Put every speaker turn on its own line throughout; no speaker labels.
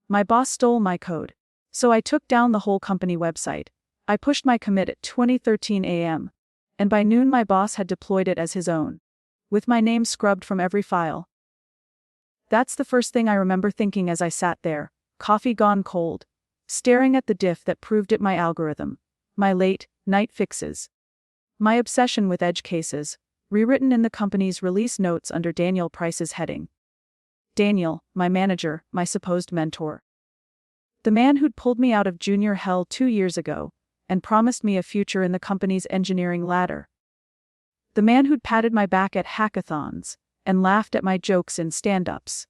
My boss stole my code. So I took down the whole company website. I pushed my commit at 20:13 a.m. And by noon my boss had deployed it as his own, with my name scrubbed from every file. That's the first thing I remember thinking as I sat there, coffee gone cold, staring at the diff that proved it my algorithm, my late-night fixes. My obsession with edge cases, rewritten in the company's release notes under Daniel Price's heading. Daniel, my manager, my supposed mentor. The man who'd pulled me out of junior hell 2 years ago, and promised me a future in the company's engineering ladder. The man who'd patted my back at hackathons, and laughed at my jokes in stand-ups.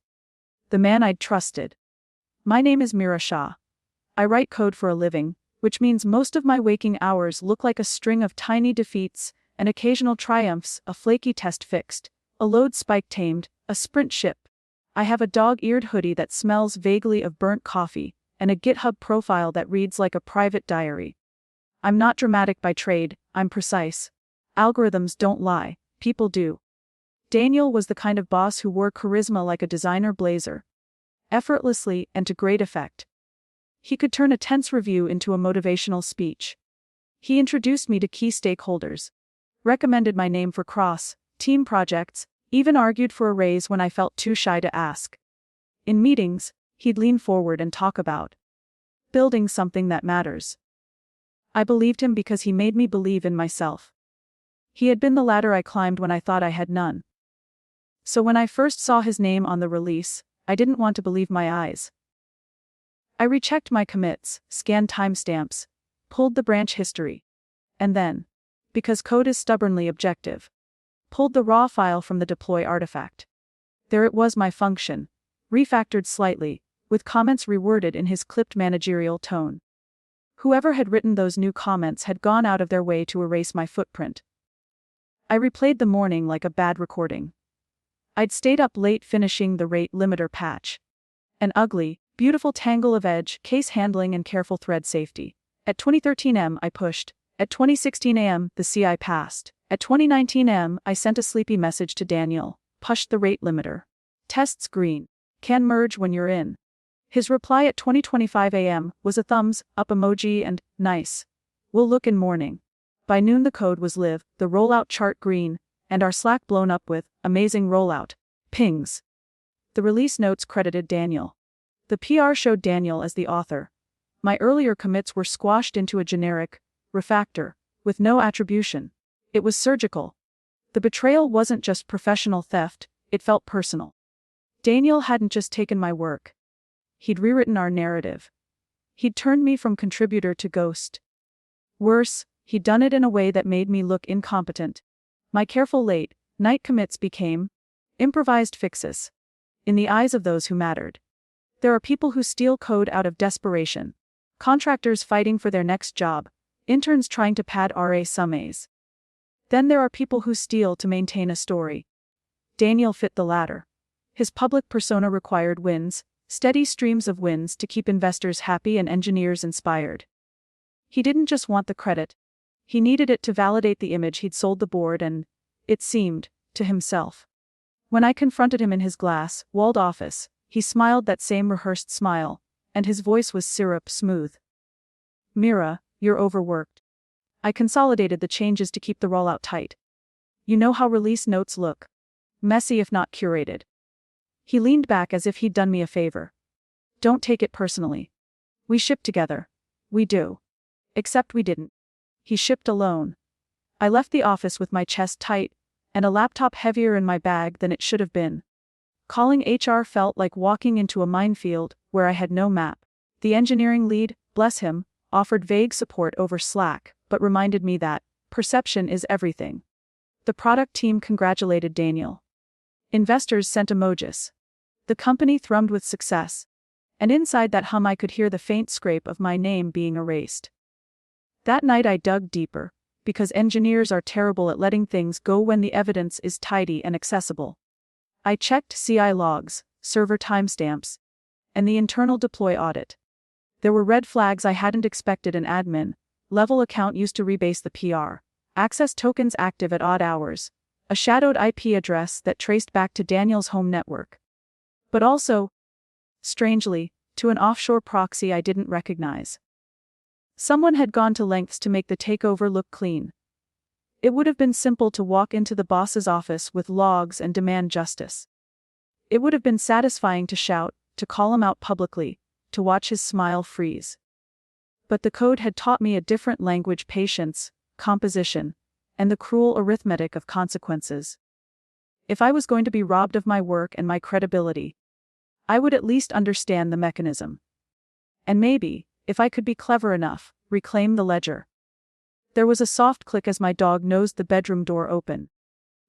The man I'd trusted. My name is Mira Shah. I write code for a living, which means most of my waking hours look like a string of tiny defeats, and occasional triumphs, a flaky test fixed, a load spike tamed, a sprint ship. I have a dog-eared hoodie that smells vaguely of burnt coffee, and a GitHub profile that reads like a private diary. I'm not dramatic by trade, I'm precise. Algorithms don't lie, people do. Daniel was the kind of boss who wore charisma like a designer blazer. Effortlessly and to great effect. He could turn a tense review into a motivational speech. He introduced me to key stakeholders, recommended my name for cross-team projects, even argued for a raise when I felt too shy to ask. In meetings, he'd lean forward and talk about building something that matters. I believed him because he made me believe in myself. He had been the ladder I climbed when I thought I had none. So when I first saw his name on the release, I didn't want to believe my eyes. I rechecked my commits, scanned timestamps, pulled the branch history. And then, because code is stubbornly objective, pulled the raw file from the deploy artifact. There it was, my function, refactored slightly, with comments reworded in his clipped managerial tone. Whoever had written those new comments had gone out of their way to erase my footprint. I replayed the morning like a bad recording. I'd stayed up late finishing the rate limiter patch. An ugly, beautiful tangle of edge, case handling and careful thread safety. At 2013 m I pushed. At 2016 am the CI passed. At 2019 m I sent a sleepy message to Daniel. Pushed the rate limiter. Tests green. Can merge when you're in. His reply at 2025 am was a thumbs up emoji and nice. We'll look in morning. By noon the code was live, the rollout chart green, and our Slack blown up with amazing rollout pings. The release notes credited Daniel. The PR showed Daniel as the author. My earlier commits were squashed into a generic refactor with no attribution. It was surgical. The betrayal wasn't just professional theft, it felt personal. Daniel hadn't just taken my work. He'd rewritten our narrative. He'd turned me from contributor to ghost. Worse, he'd done it in a way that made me look incompetent. My careful late-night commits became improvised fixes. In the eyes of those who mattered. There are people who steal code out of desperation. Contractors fighting for their next job. Interns trying to pad RA summaries. Then there are people who steal to maintain a story. Daniel fit the latter. His public persona required wins, steady streams of wins to keep investors happy and engineers inspired. He didn't just want the credit. He needed it to validate the image he'd sold the board and, it seemed, to himself. When I confronted him in his glass-walled office, he smiled that same rehearsed smile, and his voice was syrup smooth. Mira, you're overworked. I consolidated the changes to keep the rollout tight. You know how release notes look. Messy if not curated. He leaned back as if he'd done me a favor. Don't take it personally. We ship together. We do. Except we didn't. He shipped alone. I left the office with my chest tight, and a laptop heavier in my bag than it should have been. Calling HR felt like walking into a minefield where I had no map. The engineering lead, bless him, offered vague support over Slack, but reminded me that perception is everything. The product team congratulated Daniel. Investors sent emojis. The company thrummed with success. And inside that hum I could hear the faint scrape of my name being erased. That night I dug deeper, because engineers are terrible at letting things go when the evidence is tidy and accessible. I checked CI logs, server timestamps, and the internal deploy audit. There were red flags I hadn't expected. An admin level account used to rebase the PR, access tokens active at odd hours, a shadowed IP address that traced back to Daniel's home network. But also, strangely, to an offshore proxy I didn't recognize. Someone had gone to lengths to make the takeover look clean. It would have been simple to walk into the boss's office with logs and demand justice. It would have been satisfying to shout, to call him out publicly, to watch his smile freeze. But the code had taught me a different language: patience, composition, and the cruel arithmetic of consequences. If I was going to be robbed of my work and my credibility, I would at least understand the mechanism. And maybe, if I could be clever enough, reclaim the ledger. There was a soft click as my dog nosed the bedroom door open,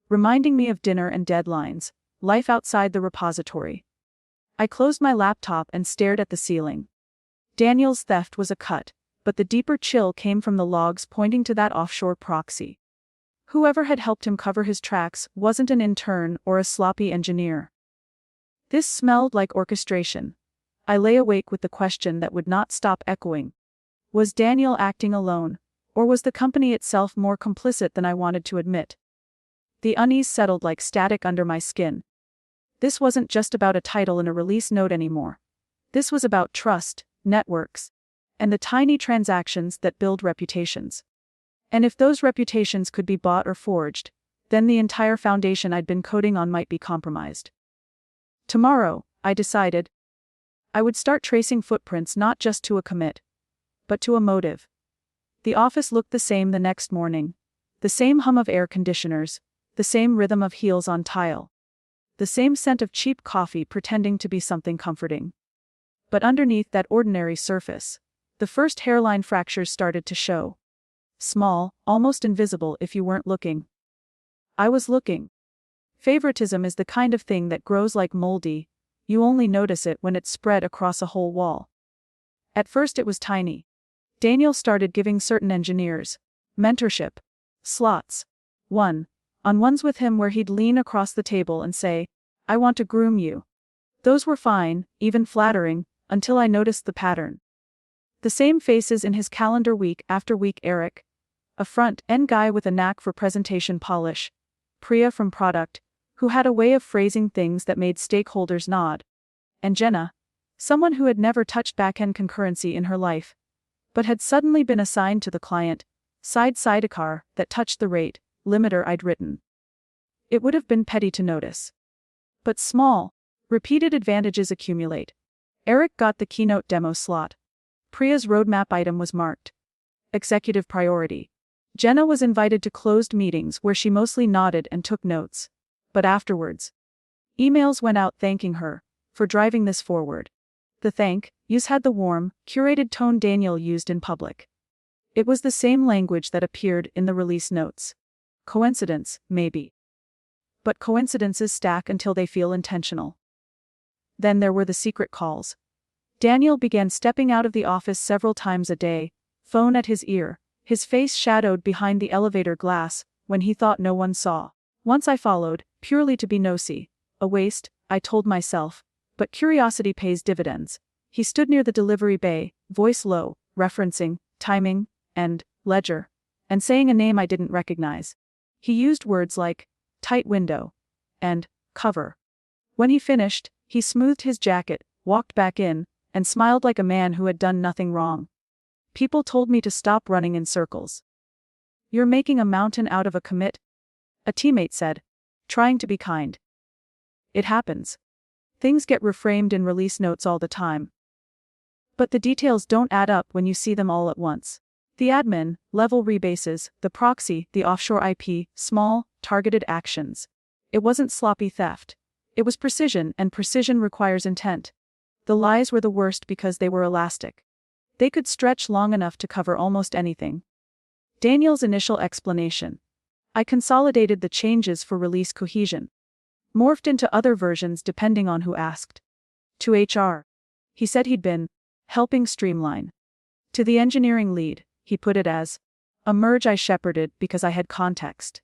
reminding me of dinner and deadlines, life outside the repository. I closed my laptop and stared at the ceiling. Daniel's theft was a cut, but the deeper chill came from the logs pointing to that offshore proxy. Whoever had helped him cover his tracks wasn't an intern or a sloppy engineer. This smelled like orchestration. I lay awake with the question that would not stop echoing. Was Daniel acting alone, or was the company itself more complicit than I wanted to admit? The unease settled like static under my skin. This wasn't just about a title in a release note anymore. This was about trust, networks, and the tiny transactions that build reputations. And if those reputations could be bought or forged, then the entire foundation I'd been coding on might be compromised. Tomorrow, I decided, I would start tracing footprints not just to a commit, but to a motive. The office looked the same the next morning. The same hum of air conditioners, the same rhythm of heels on tile, the same scent of cheap coffee pretending to be something comforting. But underneath that ordinary surface, the first hairline fractures started to show. Small, almost invisible if you weren't looking. I was looking. Favoritism is the kind of thing that grows like moldy. You only notice it when it's spread across a whole wall. At first it was tiny. Daniel started giving certain engineers mentorship slots. On-ones with him where he'd lean across the table and say, "I want to groom you." Those were fine, even flattering, until I noticed the pattern. The same faces in his calendar week after week: Eric, a front-end guy with a knack for presentation polish; Priya from product, who had a way of phrasing things that made stakeholders nod; and Jenna, someone who had never touched back-end concurrency in her life, but had suddenly been assigned to the client-side sidecar that touched the rate limiter I'd written. It would have been petty to notice. But small, repeated advantages accumulate. Eric got the keynote demo slot. Priya's roadmap item was marked executive priority. Jenna was invited to closed meetings where she mostly nodded and took notes. But afterwards, emails went out thanking her for driving this forward. The thank yous had the warm, curated tone Daniel used in public. It was the same language that appeared in the release notes. Coincidence, maybe. But coincidences stack until they feel intentional. Then there were the secret calls. Daniel began stepping out of the office several times a day, phone at his ear, his face shadowed behind the elevator glass, when he thought no one saw. Once I followed, purely to be nosy. A waste, I told myself, but curiosity pays dividends. He stood near the delivery bay, voice low, referencing timing and ledger, and saying a name I didn't recognize. He used words like tight window and cover. When he finished, he smoothed his jacket, walked back in, and smiled like a man who had done nothing wrong. People told me to stop running in circles. "You're making a mountain out of a commit," a teammate said, trying to be kind. It happens. Things get reframed in release notes all the time. But the details don't add up when you see them all at once. The admin level rebases, the proxy, the offshore IP, small, targeted actions. It wasn't sloppy theft. It was precision, and precision requires intent. The lies were the worst because they were elastic. They could stretch long enough to cover almost anything. Daniel's initial explanation. I consolidated the changes for release cohesion. Morphed into other versions depending on who asked. To HR. He said he'd been helping streamline. To the engineering lead, he put it as a merge I shepherded because I had context.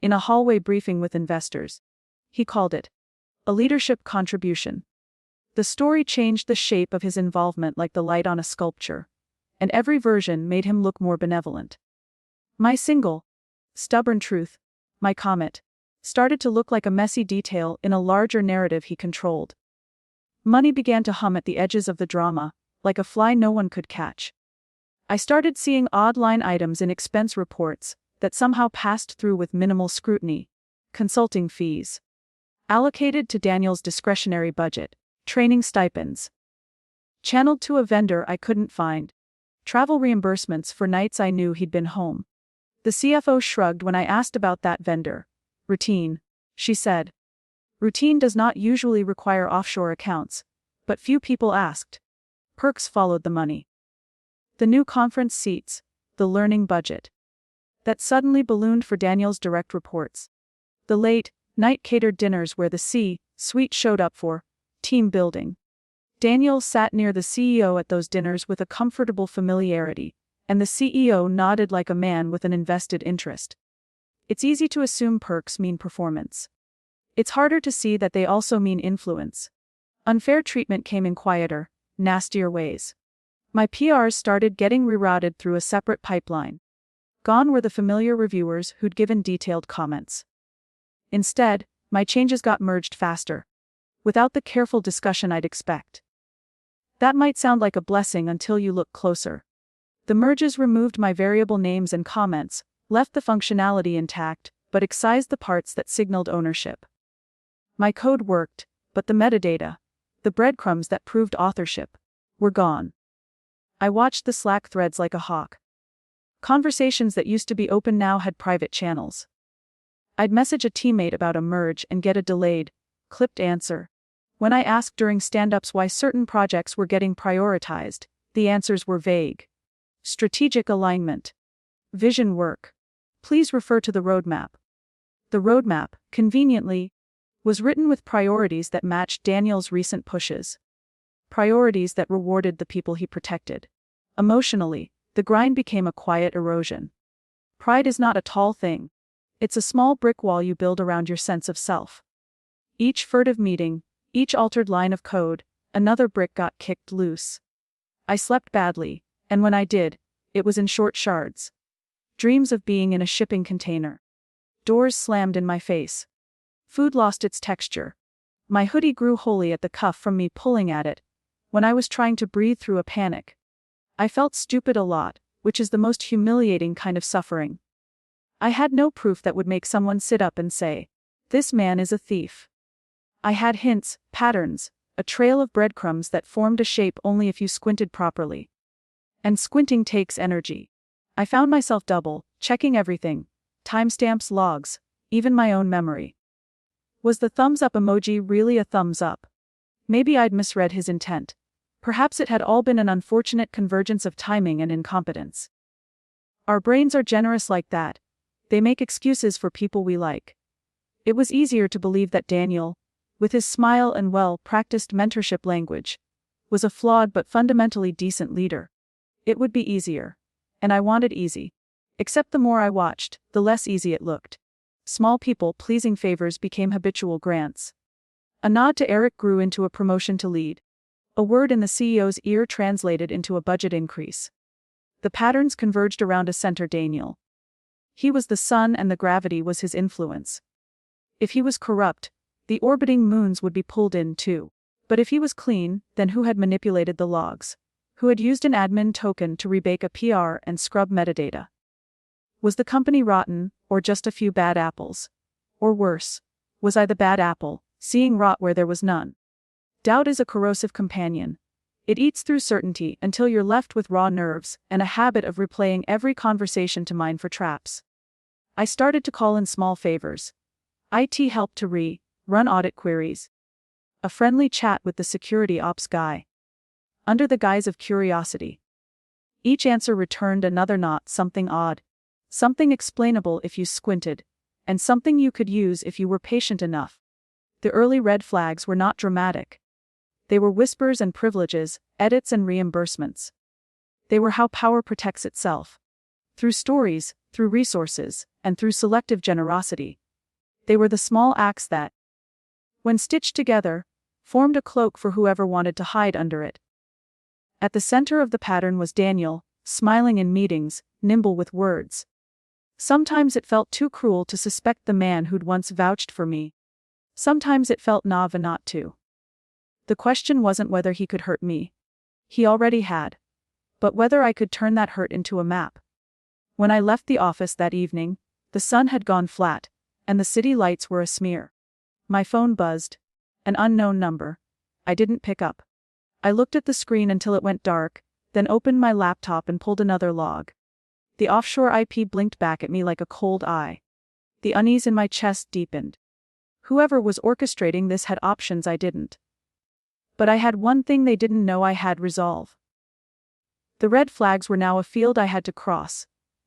In a hallway briefing with investors, he called it a leadership contribution. The story changed the shape of his involvement like the light on a sculpture, and every version made him look more benevolent. My single, stubborn truth, my comet, started to look like a messy detail in a larger narrative he controlled. Money began to hum at the edges of the drama, like a fly no one could catch. I started seeing odd line items in expense reports that somehow passed through with minimal scrutiny. Consulting fees allocated to Daniel's discretionary budget, training stipends channeled to a vendor I couldn't find, travel reimbursements for nights I knew he'd been home. The CFO shrugged when I asked about that vendor. Routine, she said. Routine does not usually require offshore accounts, but few people asked. Perks followed the money. The new conference seats, the learning budget. That suddenly ballooned for Daniel's direct reports. The late, night catered dinners where the C-suite showed up for team building. Daniel sat near the CEO at those dinners with a comfortable familiarity, and the CEO nodded like a man with an invested interest. It's easy to assume perks mean performance. It's harder to see that they also mean influence. Unfair treatment came in quieter, nastier ways. My PRs started getting rerouted through a separate pipeline. Gone were the familiar reviewers who'd given detailed comments. Instead, my changes got merged faster, without the careful discussion I'd expect. That might sound like a blessing until you look closer. The merges removed my variable names and comments, left the functionality intact, but excised the parts that signaled ownership. My code worked, but the metadata, the breadcrumbs that proved authorship, were gone. I watched the Slack threads like a hawk. Conversations that used to be open now had private channels. I'd message a teammate about a merge and get a delayed, clipped answer. When I asked during stand-ups why certain projects were getting prioritized, the answers were vague. Strategic alignment. Vision work. Please refer to the roadmap. The roadmap, conveniently, was written with priorities that matched Daniel's recent pushes. Priorities that rewarded the people he protected. Emotionally, the grind became a quiet erosion. Pride is not a tall thing. It's a small brick wall you build around your sense of self. Each furtive meeting, each altered line of code, another brick got kicked loose. I slept badly, and when I did, it was in short shards. Dreams of being in a shipping container. Doors slammed in my face. Food lost its texture. My hoodie grew holey at the cuff from me pulling at it, when I was trying to breathe through a panic. I felt stupid a lot, which is the most humiliating kind of suffering. I had no proof that would make someone sit up and say, "This man is a thief." I had hints, patterns, a trail of breadcrumbs that formed a shape only if you squinted properly. And squinting takes energy. I found myself checking everything, timestamps, logs, even my own memory. Was the thumbs up emoji really a thumbs up? Maybe I'd misread his intent. Perhaps it had all been an unfortunate convergence of timing and incompetence. Our brains are generous like that. They make excuses for people we like. It was easier to believe that Daniel, with his smile and well-practiced mentorship language, was a flawed but fundamentally decent leader. It would be easier. And I wanted easy. Except the more I watched, the less easy it looked. Small people-pleasing favors became habitual grants. A nod to Eric grew into a promotion to lead. A word in the CEO's ear translated into a budget increase. The patterns converged around a center, Daniel. He was the sun and the gravity was his influence. If he was corrupt, the orbiting moons would be pulled in too. But if he was clean, then who had manipulated the logs? Who had used an admin token to rebake a PR and scrub metadata? Was the company rotten, or just a few bad apples? Or worse, was I the bad apple, seeing rot where there was none? Doubt is a corrosive companion. It eats through certainty until you're left with raw nerves and a habit of replaying every conversation to mine for traps. I started to call in small favors. IT help to run audit queries. A friendly chat with the security ops guy. Under the guise of curiosity. Each answer returned another not something odd. Something explainable if you squinted, and something you could use if you were patient enough. The early red flags were not dramatic. They were whispers and privileges, edits and reimbursements. They were how power protects itself. Through stories, through resources, and through selective generosity. They were the small acts that, when stitched together, formed a cloak for whoever wanted to hide under it. At the center of the pattern was Daniel, smiling in meetings, nimble with words. Sometimes it felt too cruel to suspect the man who'd once vouched for me. Sometimes it felt naive not to. The question wasn't whether he could hurt me. He already had. But whether I could turn that hurt into a map. When I left the office that evening, the sun had gone flat, and the city lights were a smear. My phone buzzed. An unknown number. I didn't pick up. I looked at the screen until it went dark, then opened my laptop and pulled another log. The offshore IP blinked back at me like a cold eye. The unease in my chest deepened. Whoever was orchestrating this had options I didn't. But I had one thing they didn't know I had: resolve. The red flags were now a field I had to cross,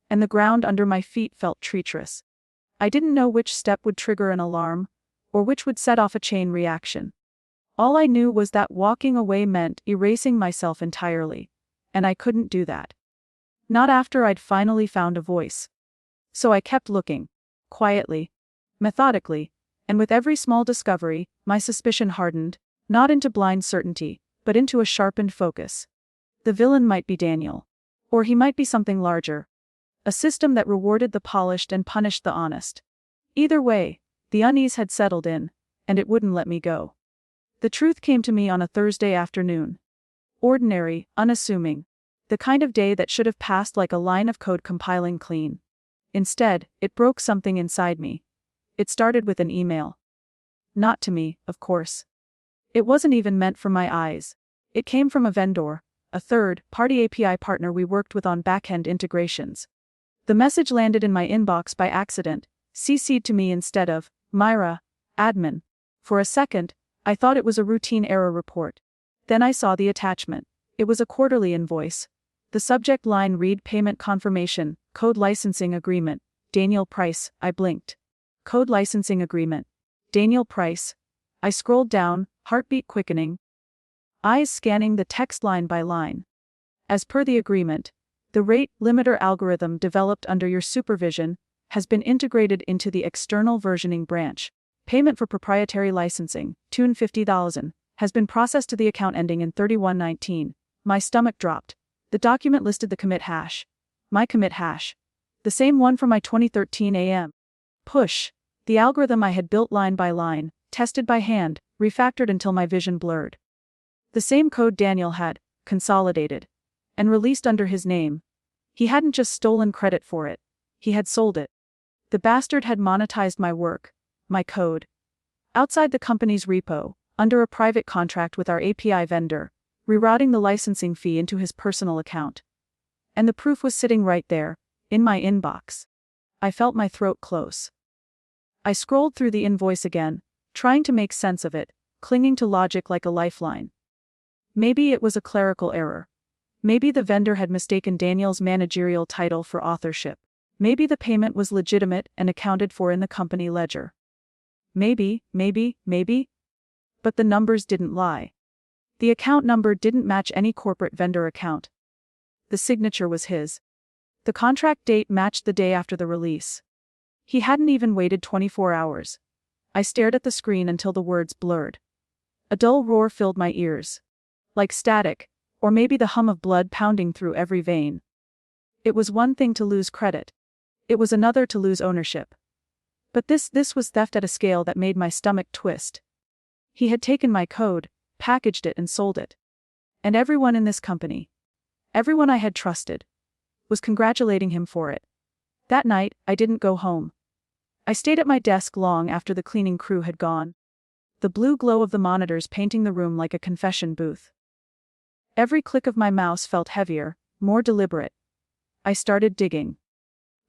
and the ground under my feet felt treacherous. I didn't know which step would trigger an alarm, or which would set off a chain reaction. All I knew was that walking away meant erasing myself entirely, and I couldn't do that. Not after I'd finally found a voice. So I kept looking, quietly, methodically, and with every small discovery, my suspicion hardened, not into blind certainty, but into a sharpened focus. The villain might be Daniel. Or he might be something larger. A system that rewarded the polished and punished the honest. Either way, the unease had settled in, and it wouldn't let me go. The truth came to me on a Thursday afternoon. Ordinary, unassuming. The kind of day that should have passed like a line of code compiling clean. Instead, it broke something inside me. It started with an email. Not to me, of course. It wasn't even meant for my eyes. It came from a vendor, a third-party API partner we worked with on back-end integrations. The message landed in my inbox by accident, CC'd to me instead of Myra, admin. For a second, I thought it was a routine error report. Then I saw the attachment. It was a quarterly invoice. The subject line read Payment Confirmation, Code Licensing Agreement, Daniel Price. I blinked. Code Licensing Agreement. Daniel Price. I scrolled down, heartbeat quickening. Eyes scanning the text line by line. As per the agreement, the rate limiter algorithm developed under your supervision has been integrated into the external versioning branch. Payment for proprietary licensing, tune $50,000, has been processed to the account ending in 3119. My stomach dropped. The document listed the commit hash. My commit hash. The same one from my 2013 AM. Push. The algorithm I had built line by line, tested by hand, refactored until my vision blurred. The same code Daniel had consolidated and released under his name. He hadn't just stolen credit for it. He had sold it. The bastard had monetized my work, my code. Outside the company's repo, under a private contract with our API vendor, rerouting the licensing fee into his personal account. And the proof was sitting right there, in my inbox. I felt my throat close. I scrolled through the invoice again, trying to make sense of it, clinging to logic like a lifeline. Maybe it was a clerical error. Maybe the vendor had mistaken Daniel's managerial title for authorship. Maybe the payment was legitimate and accounted for in the company ledger. Maybe. But the numbers didn't lie. The account number didn't match any corporate vendor account. The signature was his. The contract date matched the day after the release. He hadn't even waited 24 hours. I stared at the screen until the words blurred. A dull roar filled my ears. Like static, or maybe the hum of blood pounding through every vein. It was one thing to lose credit. It was another to lose ownership. But this was theft at a scale that made my stomach twist. He had taken my code, packaged it and sold it. And everyone in this company, everyone I had trusted, was congratulating him for it. That night, I didn't go home. I stayed at my desk long after the cleaning crew had gone. The blue glow of the monitors painting the room like a confession booth. Every click of my mouse felt heavier, more deliberate. I started digging.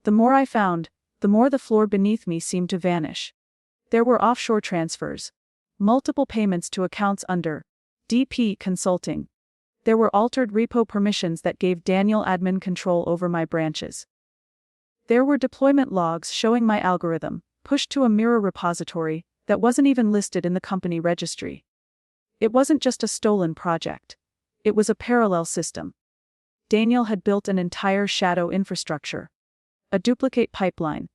The more I found, the more the floor beneath me seemed to vanish. There were offshore transfers. Multiple payments to accounts under DP Consulting. There were altered repo permissions that gave Daniel admin control over my branches. There were deployment logs showing my algorithm, pushed to a mirror repository, that wasn't even listed in the company registry. It wasn't just a stolen project. It was a parallel system. Daniel had built an entire shadow infrastructure. A duplicate pipeline.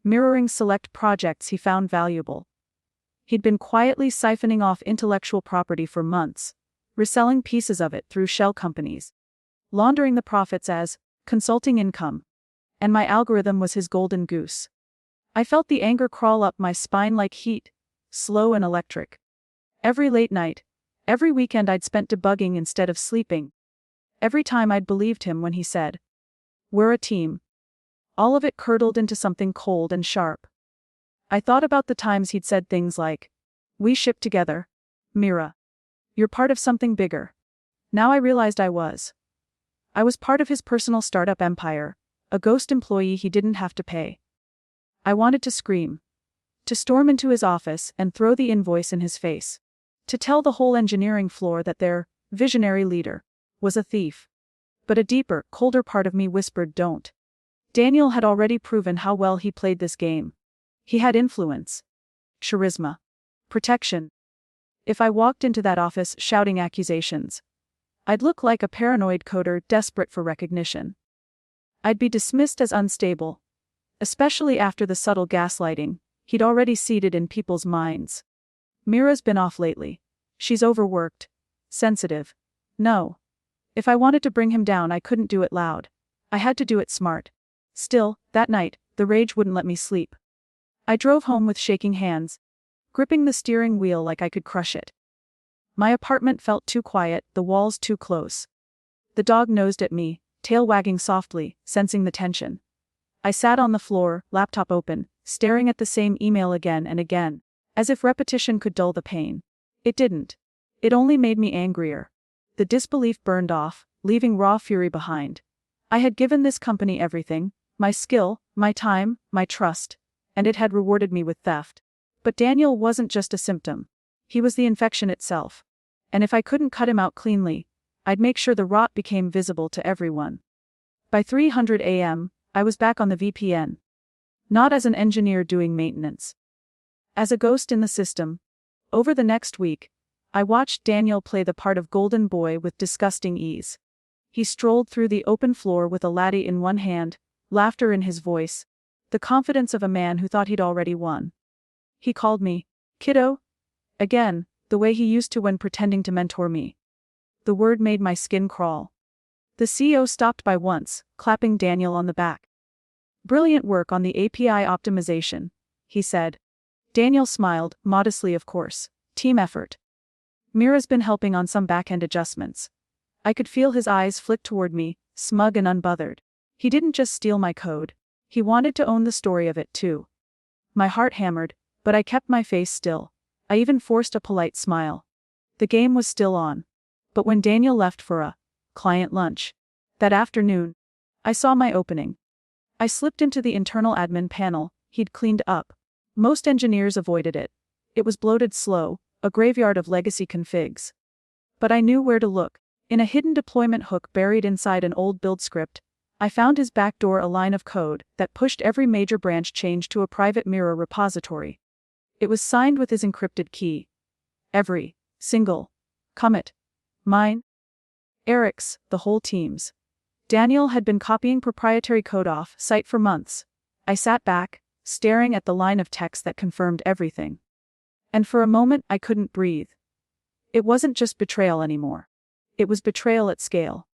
Mirroring select projects he found valuable. He'd been quietly siphoning off intellectual property for months, reselling pieces of it through shell companies, laundering the profits as consulting income. And my algorithm was his golden goose. I felt the anger crawl up my spine like heat, slow and electric. Every late night, Every weekend I'd spent debugging instead of sleeping. Every time I'd believed him when he said, "We're a team." All of it curdled into something cold and sharp. I thought about the times he'd said things like, "We ship together. Mira. You're part of something bigger." Now I realized I was. I was part of his personal startup empire, a ghost employee he didn't have to pay. I wanted to scream. To storm into his office and throw the invoice in his face. To tell the whole engineering floor that their visionary leader was a thief. But a deeper, colder part of me whispered, don't. Daniel had already proven how well he played this game. He had influence, charisma, protection. If I walked into that office shouting accusations, I'd look like a paranoid coder desperate for recognition. I'd be dismissed as unstable, especially after the subtle gaslighting he'd already seeded in people's minds. Mira's been off lately. She's overworked, sensitive. No. If I wanted to bring him down, I couldn't do it loud. I had to do it smart. Still, that night, the rage wouldn't let me sleep. I drove home with shaking hands, gripping the steering wheel like I could crush it. My apartment felt too quiet, the walls too close. The dog nosed at me, tail wagging softly, sensing the tension. I sat on the floor, laptop open, staring at the same email again and again, as if repetition could dull the pain. It didn't. It only made me angrier. The disbelief burned off, leaving raw fury behind. I had given this company everything, my skill, my time, my trust, and it had rewarded me with theft. But Daniel wasn't just a symptom. He was the infection itself. And if I couldn't cut him out cleanly, I'd make sure the rot became visible to everyone. By 3:00 a.m., I was back on the VPN. Not as an engineer doing maintenance. As a ghost in the system. Over the next week, I watched Daniel play the part of golden boy with disgusting ease. He strolled through the open floor with a laddie in one hand, laughter in his voice, the confidence of a man who thought he'd already won. He called me, "Kiddo," again, the way he used to when pretending to mentor me. The word made my skin crawl. The CEO stopped by once, clapping Daniel on the back. "Brilliant work on the API optimization," he said. Daniel smiled, modestly of course. "Team effort. Mira's been helping on some back-end adjustments." I could feel his eyes flick toward me, smug and unbothered. He didn't just steal my code. He wanted to own the story of it too. My heart hammered, but I kept my face still. I even forced a polite smile. The game was still on. But when Daniel left for a client lunch that afternoon, I saw my opening. I slipped into the internal admin panel he'd cleaned up. Most engineers avoided it. It was bloated, slow, a graveyard of legacy configs. But I knew where to look. In a hidden deployment hook buried inside an old build script, I found his backdoor, a line of code that pushed every major branch change to a private Mira repository. It was signed with his encrypted key. Every single commit. Mine. Eric's, the whole team's. Daniel had been copying proprietary code off site for months. I sat back, staring at the line of text that confirmed everything. And for a moment I couldn't breathe. It wasn't just betrayal anymore. It was betrayal at scale.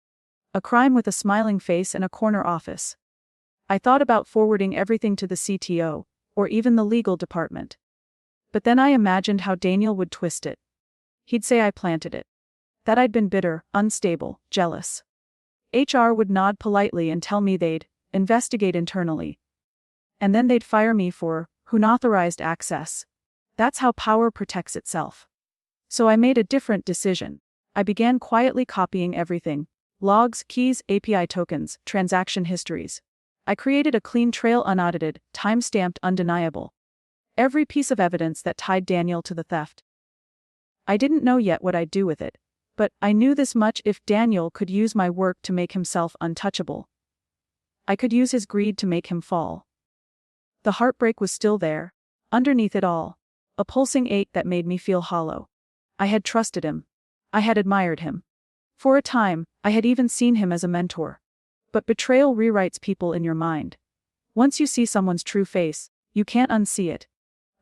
A crime with a smiling face and a corner office. I thought about forwarding everything to the CTO, or even the legal department. But then I imagined how Daniel would twist it. He'd say I planted it. That I'd been bitter, unstable, jealous. HR would nod politely and tell me they'd investigate internally. And then they'd fire me for unauthorized access. That's how power protects itself. So I made a different decision. I began quietly copying everything. Logs, keys, API tokens, transaction histories. I created a clean trail, unaudited, time-stamped, undeniable. Every piece of evidence that tied Daniel to the theft. I didn't know yet what I'd do with it. But I knew this much: if Daniel could use my work to make himself untouchable, I could use his greed to make him fall. The heartbreak was still there, underneath it all, a pulsing ache that made me feel hollow. I had trusted him. I had admired him. For a time, I had even seen him as a mentor. But betrayal rewrites people in your mind. Once you see someone's true face, you can't unsee it.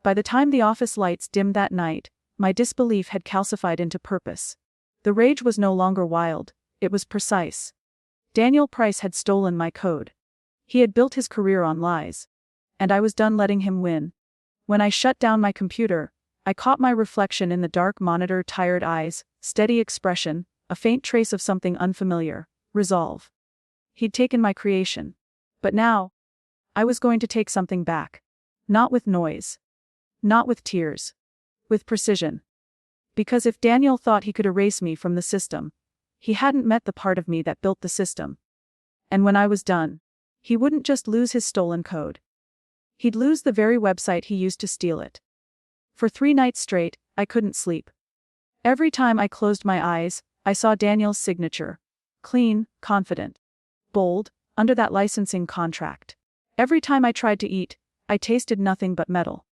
By the time the office lights dimmed that night, my disbelief had calcified into purpose. The rage was no longer wild, it was precise. Daniel Price had stolen my code. He had built his career on lies. And I was done letting him win. When I shut down my computer, I caught my reflection in the dark monitor, tired eyes, steady expression, a faint trace of something unfamiliar, resolve. He'd taken my creation. But now, I was going to take something back. Not with noise. Not with tears. With precision. Because if Daniel thought he could erase me from the system, he hadn't met the part of me that built the system. And when I was done, he wouldn't just lose his stolen code. He'd lose the very website he used to steal it. For 3 nights straight, I couldn't sleep. Every time I closed my eyes, I saw Daniel's signature. Clean, confident. Bold, under that licensing contract. Every time I tried to eat, I tasted nothing but metal.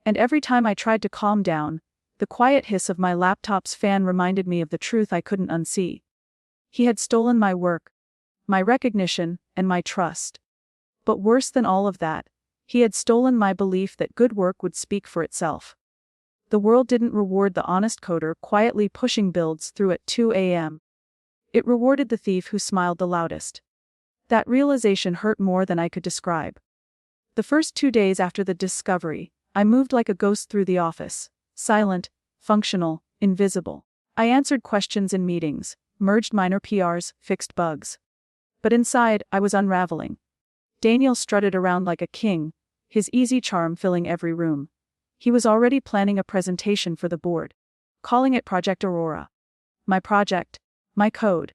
And every time I tried to calm down, the quiet hiss of my laptop's fan reminded me of the truth I couldn't unsee. He had stolen my work, my recognition, and my trust. But worse than all of that, he had stolen my belief that good work would speak for itself. The world didn't reward the honest coder quietly pushing builds through at 2 a.m. It rewarded the thief who smiled the loudest. That realization hurt more than I could describe. The first 2 days after the discovery, I moved like a ghost through the office, silent, functional, invisible. I answered questions in meetings, merged minor PRs, fixed bugs. But inside, I was unraveling. Daniel strutted around like a king, his easy charm filling every room. He was already planning a presentation for the board, calling it Project Aurora. My project, my code.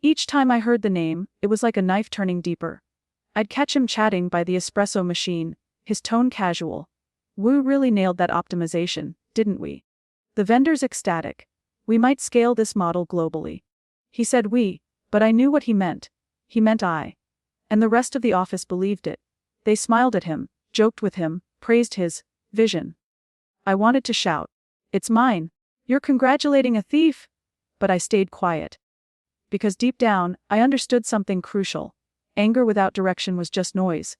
Each time I heard the name, it was like a knife turning deeper. I'd catch him chatting by the espresso machine, his tone casual. "We really nailed that optimization, didn't we?" The vendor's ecstatic. "We might scale this model globally." He said we, but I knew what he meant. He meant I. And the rest of the office believed it. They smiled at him, joked with him, praised his vision. I wanted to shout, "It's mine. You're congratulating a thief!" But I stayed quiet. Because deep down, I understood something crucial. Anger without direction was just noise.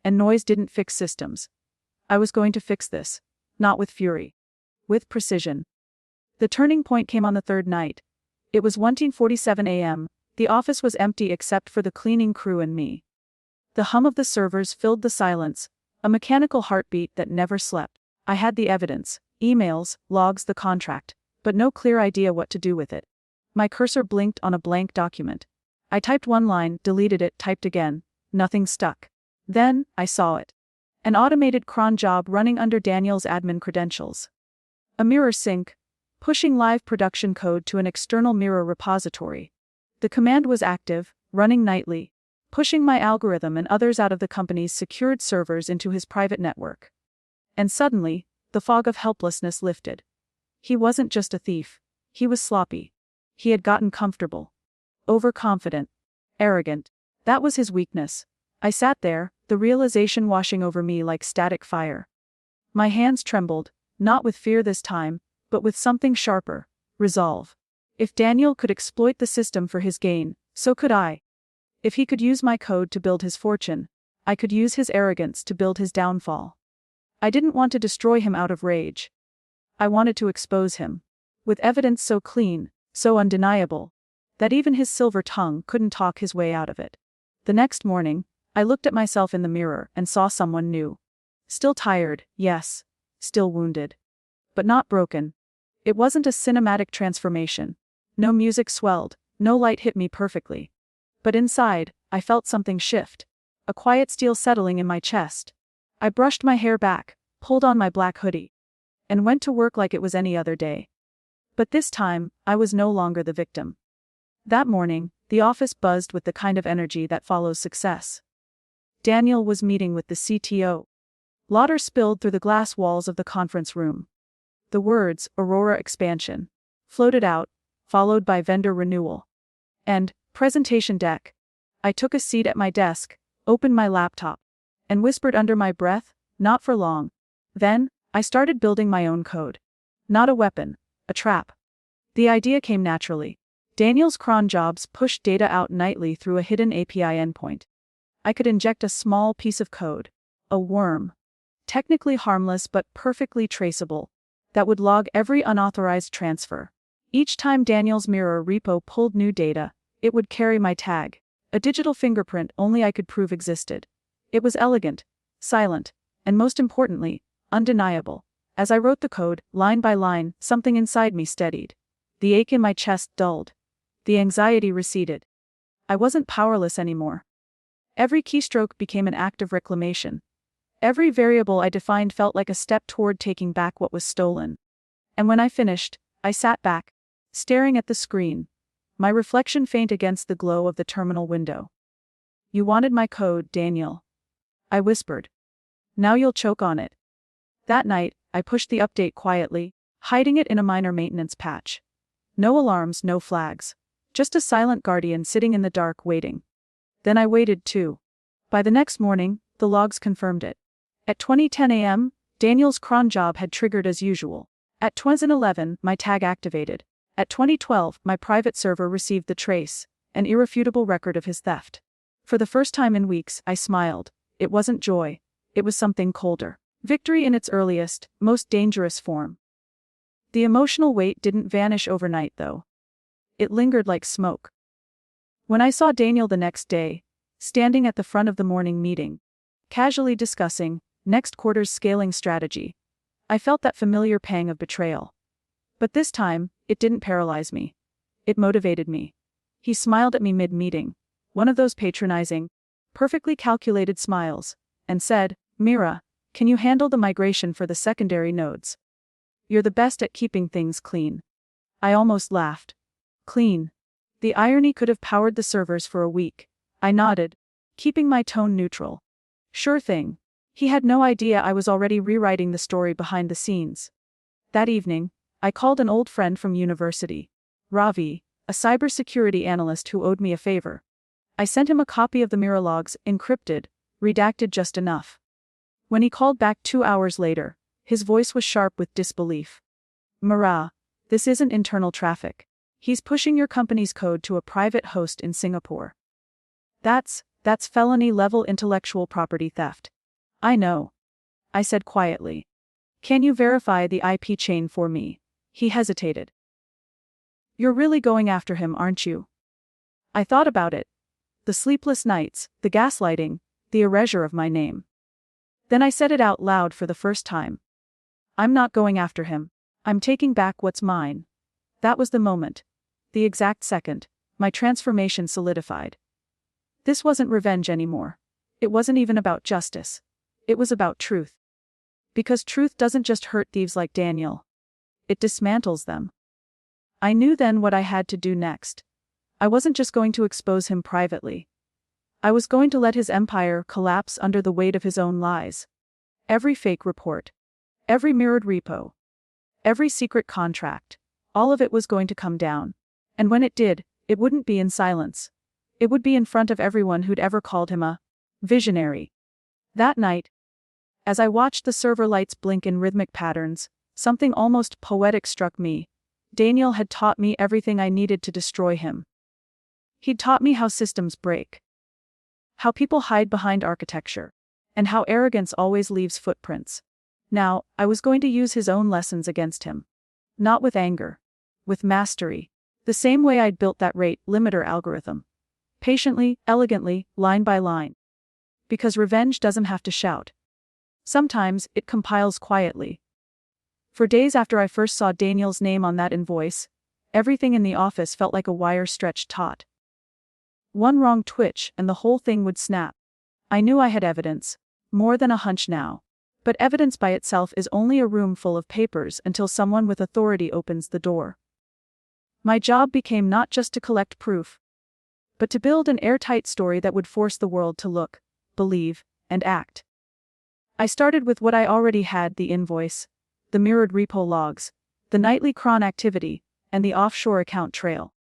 And noise didn't fix systems. I was going to fix this. Not with fury. With precision. The turning point came on the 3rd night. It was 1:47 a.m. The office was empty except for the cleaning crew and me. The hum of the servers filled the silence, a mechanical heartbeat that never slept. I had the evidence, emails, logs, the contract, but no clear idea what to do with it. My cursor blinked on a blank document. I typed one line, deleted it, typed again. Nothing stuck. Then, I saw it. An automated cron job running under Daniel's admin credentials. A mirror sync, pushing live production code to an external mirror repository. The command was active, running nightly, pushing my algorithm and others out of the company's secured servers into his private network. And suddenly, the fog of helplessness lifted. He wasn't just a thief. He was sloppy. He had gotten comfortable. Overconfident. Arrogant. That was his weakness. I sat there, the realization washing over me like static fire. My hands trembled, not with fear this time, but with something sharper, resolve. If Daniel could exploit the system for his gain, so could I. If he could use my code to build his fortune, I could use his arrogance to build his downfall. I didn't want to destroy him out of rage. I wanted to expose him. With evidence so clean, so undeniable, that even his silver tongue couldn't talk his way out of it. The next morning, I looked at myself in the mirror and saw someone new. Still tired, yes. Still wounded. But not broken. It wasn't a cinematic transformation. No music swelled, no light hit me perfectly. But inside, I felt something shift. A quiet steel settling in my chest. I brushed my hair back, pulled on my black hoodie, and went to work like it was any other day. But this time, I was no longer the victim. That morning, the office buzzed with the kind of energy that follows success. Daniel was meeting with the CTO. Lauder spilled through the glass walls of the conference room. The words, Aurora expansion, floated out, followed by vendor renewal. And, presentation deck. I took a seat at my desk, opened my laptop, and whispered under my breath, not for long. Then, I started building my own code. Not a weapon, a trap. The idea came naturally. Daniel's cron jobs pushed data out nightly through a hidden API endpoint. I could inject a small piece of code, a worm, technically harmless but perfectly traceable, that would log every unauthorized transfer. Each time Daniel's mirror repo pulled new data, it would carry my tag, a digital fingerprint only I could prove existed. It was elegant, silent, and most importantly, undeniable, As I wrote the code, line by line, something inside me steadied. The ache in my chest dulled. The anxiety receded. I wasn't powerless anymore. Every keystroke became an act of reclamation. Every variable I defined felt like a step toward taking back what was stolen. And when I finished, I sat back, staring at the screen, my reflection faint against the glow of the terminal window. "You wanted my code, Daniel," I whispered. "Now you'll choke on it." That night, I pushed the update quietly, hiding it in a minor maintenance patch. No alarms, no flags. Just a silent guardian sitting in the dark waiting. Then I waited too. By the next morning, the logs confirmed it. At 20:10 a.m., Daniel's cron job had triggered as usual. At 20:11, my tag activated. At 20:12, my private server received the trace, an irrefutable record of his theft. For the first time in weeks, I smiled. It wasn't joy. It was something colder. Victory in its earliest, most dangerous form. The emotional weight didn't vanish overnight, though. It lingered like smoke. When I saw Daniel the next day, standing at the front of the morning meeting, casually discussing next quarter's scaling strategy, I felt that familiar pang of betrayal. But this time, it didn't paralyze me. It motivated me. He smiled at me mid-meeting, one of those patronizing, perfectly calculated smiles, and said, "Mira, can you handle the migration for the secondary nodes? You're the best at keeping things clean." I almost laughed. Clean. The irony could have powered the servers for a week. I nodded, keeping my tone neutral. Sure thing. He had no idea I was already rewriting the story behind the scenes. That evening, I called an old friend from university, Ravi, a cybersecurity analyst who owed me a favor. I sent him a copy of the Mira logs, encrypted, redacted just enough. When he called back 2 hours later, his voice was sharp with disbelief. "Mira, this isn't internal traffic. He's pushing your company's code to a private host in Singapore. That's felony-level intellectual property theft." "I know," I said quietly. "Can you verify the IP chain for me?" He hesitated. "You're really going after him, aren't you?" I thought about it. The sleepless nights, the gaslighting, the erasure of my name. Then I said it out loud for the first time. "I'm not going after him. I'm taking back what's mine." That was the moment. The exact second, my transformation solidified. This wasn't revenge anymore. It wasn't even about justice. It was about truth. Because truth doesn't just hurt thieves like Daniel. It dismantles them. I knew then what I had to do next. I wasn't just going to expose him privately. I was going to let his empire collapse under the weight of his own lies. Every fake report. Every mirrored repo. Every secret contract. All of it was going to come down. And when it did, it wouldn't be in silence. It would be in front of everyone who'd ever called him a visionary. That night, as I watched the server lights blink in rhythmic patterns, something almost poetic struck me. Daniel had taught me everything I needed to destroy him. He'd taught me how systems break, how people hide behind architecture, and how arrogance always leaves footprints. Now, I was going to use his own lessons against him. Not with anger. With mastery. The same way I'd built that rate limiter algorithm. Patiently, elegantly, line by line. Because revenge doesn't have to shout. Sometimes, it compiles quietly. For days after I first saw Daniel's name on that invoice, everything in the office felt like a wire stretched taut. One wrong twitch and the whole thing would snap. I knew I had evidence. More than a hunch now. But evidence by itself is only a room full of papers until someone with authority opens the door. My job became not just to collect proof, but to build an airtight story that would force the world to look, believe, and act. I started with what I already had: the invoice, the mirrored repo logs, the nightly cron activity, and the offshore account trail.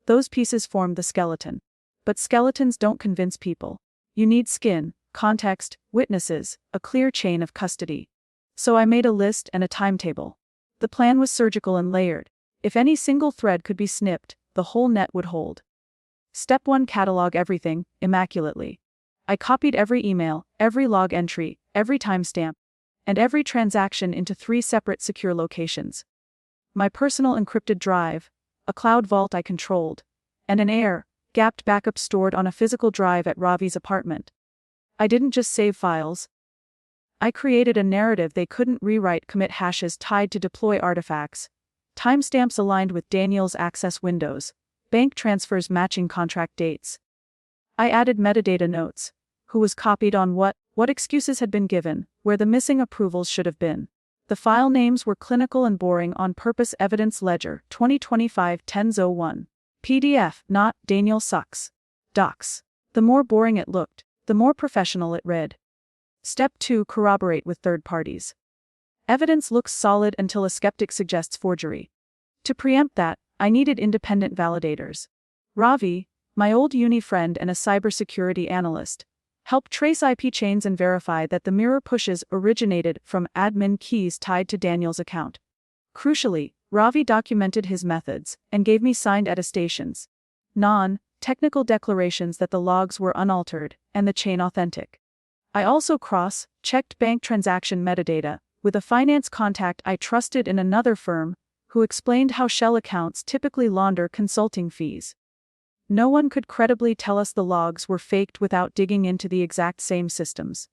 Those pieces formed the skeleton. But skeletons don't convince people. You need skin, context, witnesses, a clear chain of custody. So I made a list and a timetable. The plan was surgical and layered. If any single thread could be snipped, the whole net would hold. Step 1: catalog everything, immaculately. I copied every email, every log entry, every timestamp, and every transaction into 3 separate secure locations. My personal encrypted drive, a cloud vault I controlled, and an air-gapped backup stored on a physical drive at Ravi's apartment. I didn't just save files. I created a narrative they couldn't rewrite: commit hashes tied to deploy artifacts, timestamps aligned with Daniel's access windows, bank transfers matching contract dates. I added metadata notes: who was copied on what excuses had been given, where the missing approvals should have been. The file names were clinical and boring on purpose: evidence ledger, 2025-1001. PDF, not Daniel sucks. Docs. The more boring it looked, the more professional it read. Step 2: corroborate with third parties. Evidence looks solid until a skeptic suggests forgery. To preempt that, I needed independent validators. Ravi, my old uni friend and a cybersecurity analyst, helped trace IP chains and verify that the mirror pushes originated from admin keys tied to Daniel's account. Crucially, Ravi documented his methods and gave me signed attestations, non-technical declarations that the logs were unaltered and the chain authentic. I also cross-checked bank transaction metadata with a finance contact I trusted in another firm, who explained how shell accounts typically launder consulting fees. No one could credibly tell us the logs were faked without digging into the exact same systems,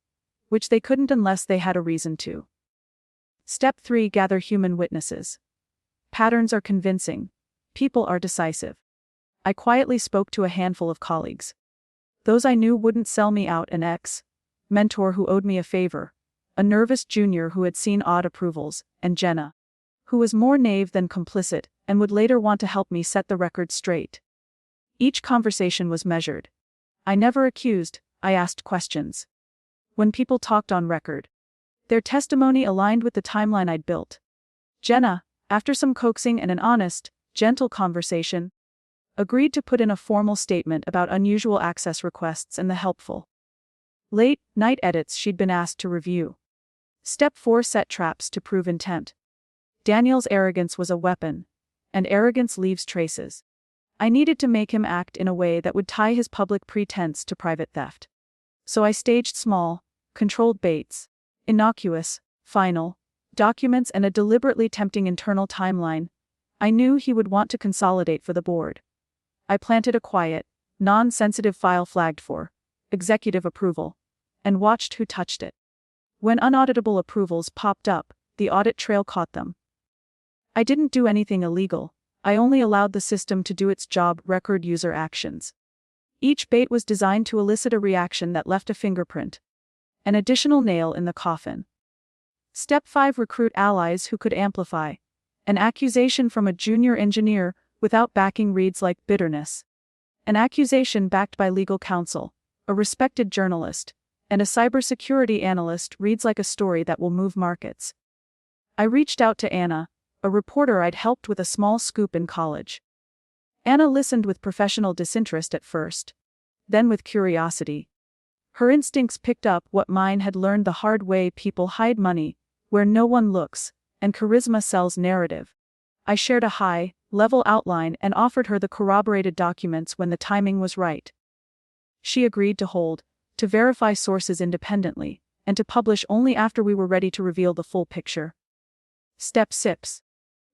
which they couldn't unless they had a reason to. Step 3: gather human witnesses. Patterns are convincing. People are decisive. I quietly spoke to a handful of colleagues. Those I knew wouldn't sell me out: an ex-mentor who owed me a favor, a nervous junior who had seen odd approvals, and Jenna, who was more naive than complicit and would later want to help me set the record straight. Each conversation was measured. I never accused, I asked questions. When people talked on record, their testimony aligned with the timeline I'd built. Jenna, after some coaxing and an honest, gentle conversation, agreed to put in a formal statement about unusual access requests and the helpful late-night edits she'd been asked to review. Step 4: set traps to prove intent. Daniel's arrogance was a weapon, and arrogance leaves traces. I needed to make him act in a way that would tie his public pretense to private theft. So I staged small, controlled baits, innocuous, final documents, and a deliberately tempting internal timeline I knew he would want to consolidate for the board. I planted a quiet, non-sensitive file flagged for executive approval, and watched who touched it. When unauditable approvals popped up, the audit trail caught them. I didn't do anything illegal. I only allowed the system to do its job: record user actions. Each bait was designed to elicit a reaction that left a fingerprint, an additional nail in the coffin. Step 5: recruit allies who could amplify. An accusation from a junior engineer without backing reads like bitterness. An accusation backed by legal counsel, a respected journalist, and a cybersecurity analyst reads like a story that will move markets. I reached out to Anna, a reporter I'd helped with a small scoop in college. Anna listened with professional disinterest at first, then with curiosity. Her instincts picked up what mine had learned the hard way: people hide money where no one looks, and charisma sells narrative. I shared a high-level outline and offered her the corroborated documents when the timing was right. She agreed to verify sources independently, and to publish only after we were ready to reveal the full picture. Step 6: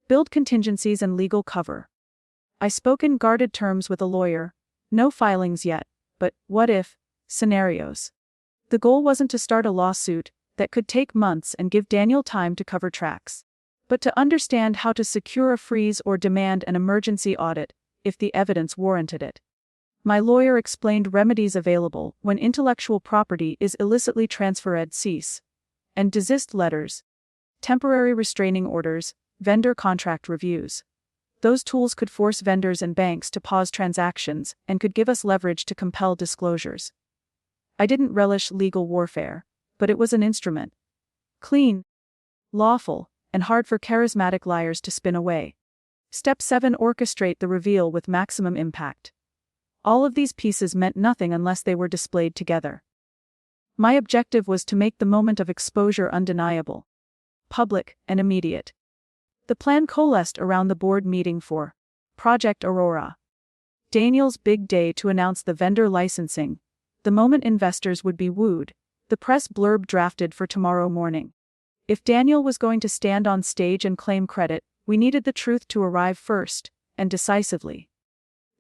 build contingencies and legal cover. I spoke in guarded terms with a lawyer: no filings yet, but what-if scenarios. The goal wasn't to start a lawsuit that could take months and give Daniel time to cover tracks, but to understand how to secure a freeze or demand an emergency audit if the evidence warranted it. My lawyer explained remedies available when intellectual property is illicitly transferred: cease and desist letters, temporary restraining orders, vendor contract reviews. Those tools could force vendors and banks to pause transactions and could give us leverage to compel disclosures. I didn't relish legal warfare, but it was an instrument. Clean, lawful, and hard for charismatic liars to spin away. Step 7: orchestrate the reveal with maximum impact. All of these pieces meant nothing unless they were displayed together. My objective was to make the moment of exposure undeniable, public, and immediate. The plan coalesced around the board meeting for Project Aurora. Daniel's big day to announce the vendor licensing, the moment investors would be wooed, the press blurb drafted for tomorrow morning. If Daniel was going to stand on stage and claim credit, we needed the truth to arrive first, and decisively.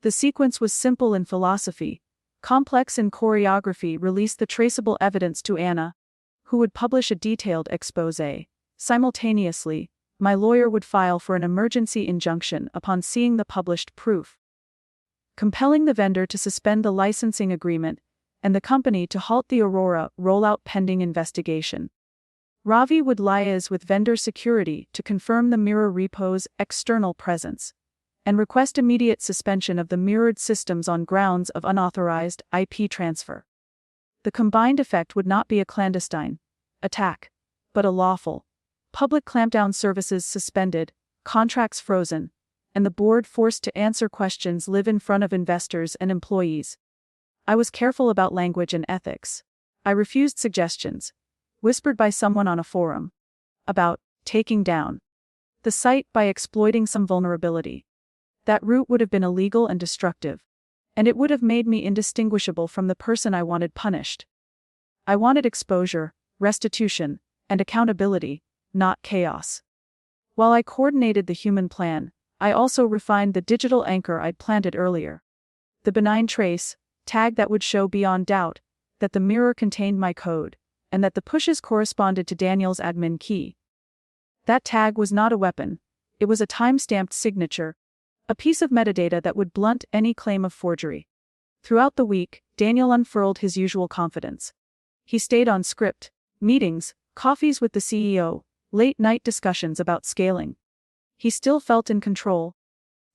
The sequence was simple in philosophy, complex in choreography: release the traceable evidence to Anna, who would publish a detailed exposé. Simultaneously, my lawyer would file for an emergency injunction upon seeing the published proof, compelling the vendor to suspend the licensing agreement and the company to halt the Aurora rollout pending investigation. Ravi would liaise with vendor security to confirm the mirror repo's external presence and request immediate suspension of the mirrored systems on grounds of unauthorized IP transfer. The combined effect would not be a clandestine attack, but a lawful, public clampdown, services suspended, contracts frozen, and the board forced to answer questions live in front of investors and employees. I was careful about language and ethics. I refused suggestions, whispered by someone on a forum, about taking down the site by exploiting some vulnerability. That route would have been illegal and destructive, and it would have made me indistinguishable from the person I wanted punished. I wanted exposure, restitution, and accountability, not chaos. While I coordinated the human plan, I also refined the digital anchor I'd planted earlier. The benign trace tag that would show beyond doubt that the mirror contained my code, and that the pushes corresponded to Daniel's admin key. That tag was not a weapon, it was a time-stamped signature, a piece of metadata that would blunt any claim of forgery. Throughout the week, Daniel unfurled his usual confidence. He stayed on script, meetings, coffees with the CEO, late-night discussions about scaling. He still felt in control,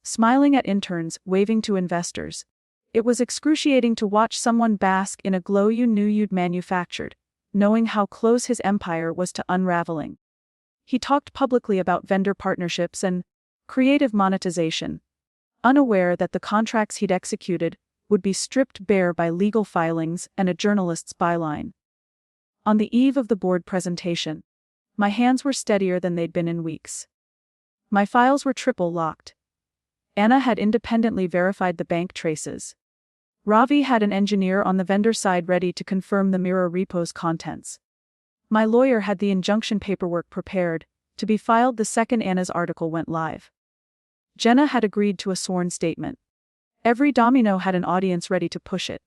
smiling at interns, waving to investors. It was excruciating to watch someone bask in a glow you knew you'd manufactured, knowing how close his empire was to unraveling. He talked publicly about vendor partnerships and creative monetization, unaware that the contracts he'd executed would be stripped bare by legal filings and a journalist's byline. On the eve of the board presentation, my hands were steadier than they'd been in weeks. My files were triple locked. Anna had independently verified the bank traces. Ravi had an engineer on the vendor side ready to confirm the mirror repo's contents. My lawyer had the injunction paperwork prepared, to be filed the second Anna's article went live. Jenna had agreed to a sworn statement. Every domino had an audience ready to push it.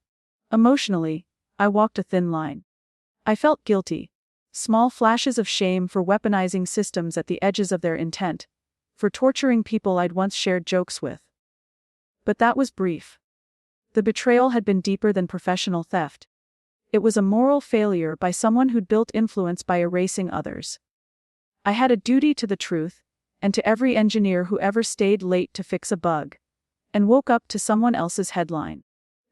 Emotionally, I walked a thin line. I felt guilty. Small flashes of shame for weaponizing systems at the edges of their intent, for torturing people I'd once shared jokes with. But that was brief. The betrayal had been deeper than professional theft. It was a moral failure by someone who'd built influence by erasing others. I had a duty to the truth, and to every engineer who ever stayed late to fix a bug, and woke up to someone else's headline.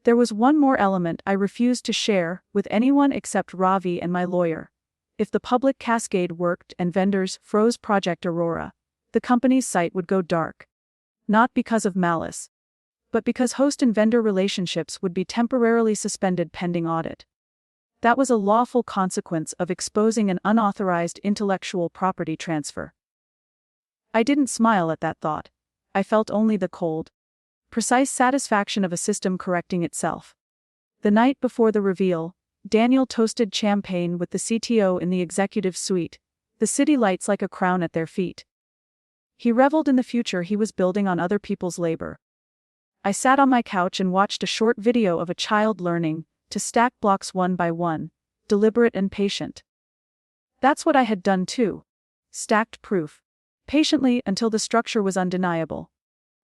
There was one more element I refused to share with anyone except Ravi and my lawyer. If the public cascade worked and vendors froze Project Aurora, the company's site would go dark. Not because of malice, but because host and vendor relationships would be temporarily suspended pending audit. That was a lawful consequence of exposing an unauthorized intellectual property transfer. I didn't smile at that thought. I felt only the cold, precise satisfaction of a system correcting itself. The night before the reveal, Daniel toasted champagne with the CTO in the executive suite, the city lights like a crown at their feet. He reveled in the future he was building on other people's labor. I sat on my couch and watched a short video of a child learning to stack blocks one by one, deliberate and patient. That's what I had done too. Stacked proof. Patiently until the structure was undeniable.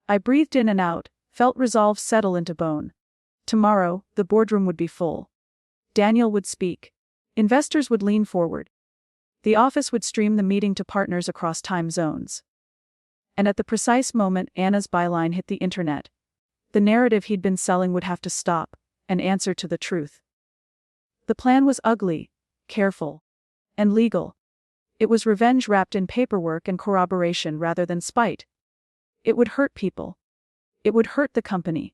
I breathed in and out, felt resolve settle into bone. Tomorrow, the boardroom would be full. Daniel would speak. Investors would lean forward. The office would stream the meeting to partners across time zones. And at the precise moment Anna's byline hit the internet, the narrative he'd been selling would have to stop and answer to the truth. The plan was ugly, careful, and legal. It was revenge wrapped in paperwork and corroboration rather than spite. It would hurt people. It would hurt the company.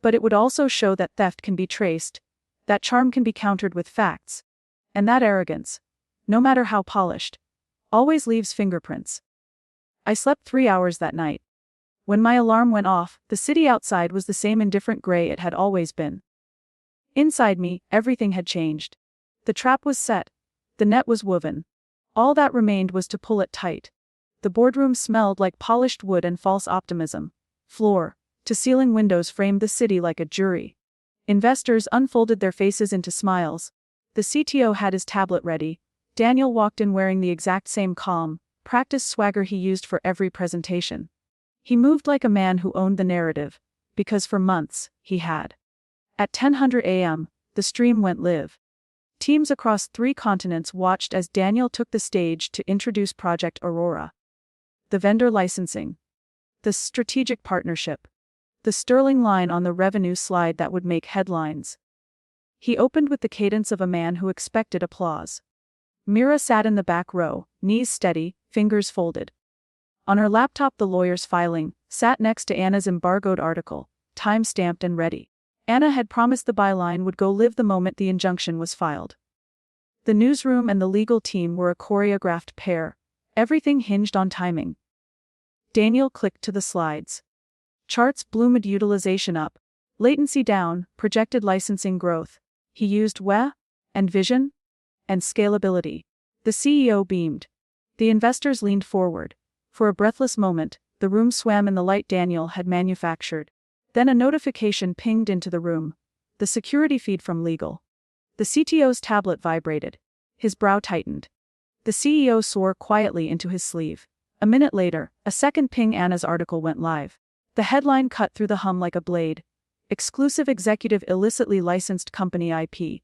But it would also show that theft can be traced, that charm can be countered with facts, and that arrogance, no matter how polished, always leaves fingerprints. I slept 3 hours that night. When my alarm went off, the city outside was the same indifferent gray it had always been. Inside me, everything had changed. The trap was set. The net was woven. All that remained was to pull it tight. The boardroom smelled like polished wood and false optimism. Floor to ceiling windows framed the city like a jury. Investors unfolded their faces into smiles. The CTO had his tablet ready. Daniel walked in wearing the exact same calm, practiced swagger he used for every presentation. He moved like a man who owned the narrative, because for months, he had. At 10:00 a.m., the stream went live. Teams across 3 continents watched as Daniel took the stage to introduce Project Aurora. The vendor licensing. The strategic partnership. The sterling line on the revenue slide that would make headlines. He opened with the cadence of a man who expected applause. Mira sat in the back row, knees steady, fingers folded. On her laptop, the lawyer's filing sat next to Anna's embargoed article, time-stamped and ready. Anna had promised the byline would go live the moment the injunction was filed. The newsroom and the legal team were a choreographed pair. Everything hinged on timing. Daniel clicked to the slides. Charts bloomed, utilization up, latency down, projected licensing growth. He used WE and vision and scalability. The CEO beamed. The investors leaned forward. For a breathless moment, the room swam in the light Daniel had manufactured. Then a notification pinged into the room. The security feed from legal. The CTO's tablet vibrated. His brow tightened. The CEO swore quietly into his sleeve. A minute later, a second ping. Anna's article went live. The headline cut through the hum like a blade. Exclusive executive illicitly licensed company IP.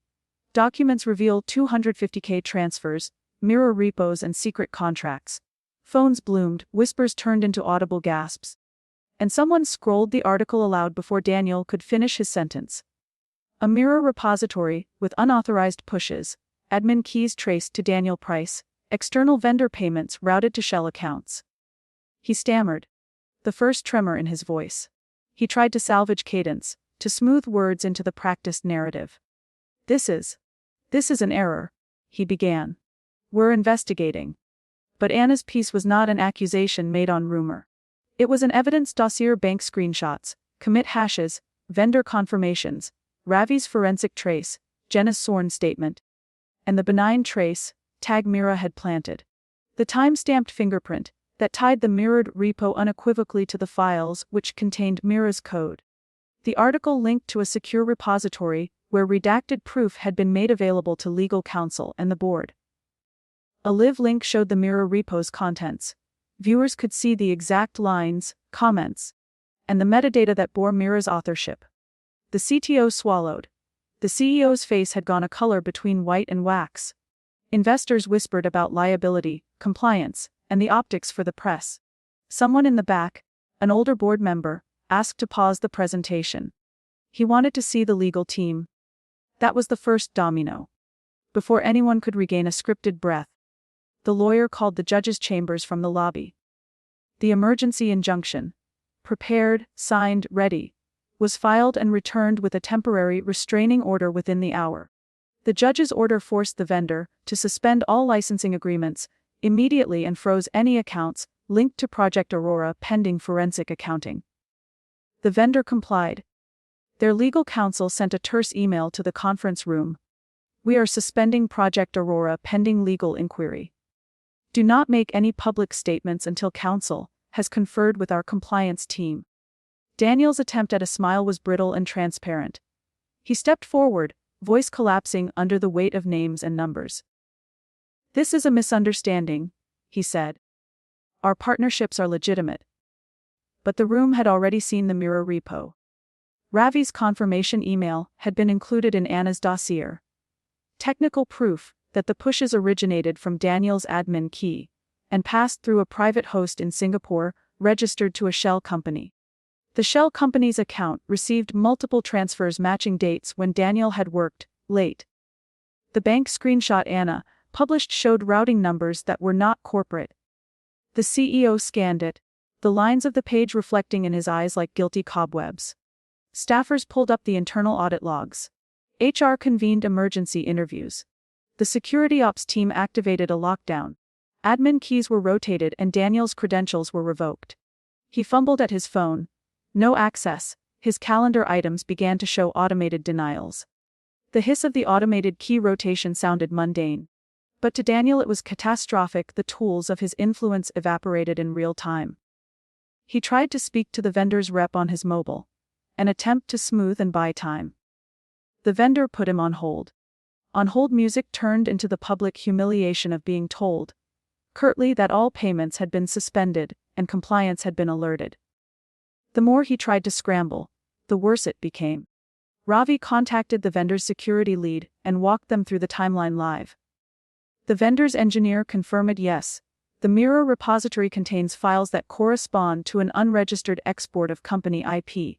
Documents reveal 250K transfers, mirror repos and secret contracts. Phones bloomed, whispers turned into audible gasps. And someone scrolled the article aloud before Daniel could finish his sentence. A mirror repository, with unauthorized pushes, admin keys traced to Daniel Price, external vendor payments routed to shell accounts. He stammered, the first tremor in his voice. He tried to salvage cadence, to smooth words into the practiced narrative. This is an error, he began. We're investigating. But Anna's piece was not an accusation made on rumor. It was an evidence dossier, bank screenshots, commit hashes, vendor confirmations, Ravi's forensic trace, Jenna's sworn statement, and the benign trace tag Mira had planted. The time-stamped fingerprint that tied the mirrored repo unequivocally to the files which contained Mira's code. The article linked to a secure repository where redacted proof had been made available to legal counsel and the board. A live link showed the Mira repo's contents. Viewers could see the exact lines, comments, and the metadata that bore Mira's authorship. The CTO swallowed. The CEO's face had gone a color between white and wax. Investors whispered about liability, compliance, and the optics for the press. Someone in the back, an older board member, asked to pause the presentation. He wanted to see the legal team. That was the first domino. Before anyone could regain a scripted breath, the lawyer called the judge's chambers from the lobby. The emergency injunction, prepared, signed, ready, was filed and returned with a temporary restraining order within the hour. The judge's order forced the vendor to suspend all licensing agreements immediately and froze any accounts linked to Project Aurora pending forensic accounting. The vendor complied. Their legal counsel sent a terse email to the conference room. We are suspending Project Aurora pending legal inquiry. Do not make any public statements until counsel has conferred with our compliance team. Daniel's attempt at a smile was brittle and transparent. He stepped forward, voice collapsing under the weight of names and numbers. This is a misunderstanding, he said. Our partnerships are legitimate. But the room had already seen the mirror repo. Ravi's confirmation email had been included in Anna's dossier. Technical proof that the pushes originated from Daniel's admin key and passed through a private host in Singapore, registered to a shell company. The shell company's account received multiple transfers matching dates when Daniel had worked late. The bank screenshot Anna published showed routing numbers that were not corporate. The CEO scanned it, the lines of the page reflecting in his eyes like guilty cobwebs. Staffers pulled up the internal audit logs. HR convened emergency interviews. The security ops team activated a lockdown. Admin keys were rotated and Daniel's credentials were revoked. He fumbled at his phone. No access. His calendar items began to show automated denials. The hiss of the automated key rotation sounded mundane. But to Daniel it was catastrophic. The tools of his influence evaporated in real time. He tried to speak to the vendor's rep on his mobile, an attempt to smooth and buy time. The vendor put him on hold. On-hold music turned into the public humiliation of being told, curtly, that all payments had been suspended and compliance had been alerted. The more he tried to scramble, the worse it became. Ravi contacted the vendor's security lead and walked them through the timeline live. The vendor's engineer confirmed yes, the Mirror repository contains files that correspond to an unregistered export of company IP.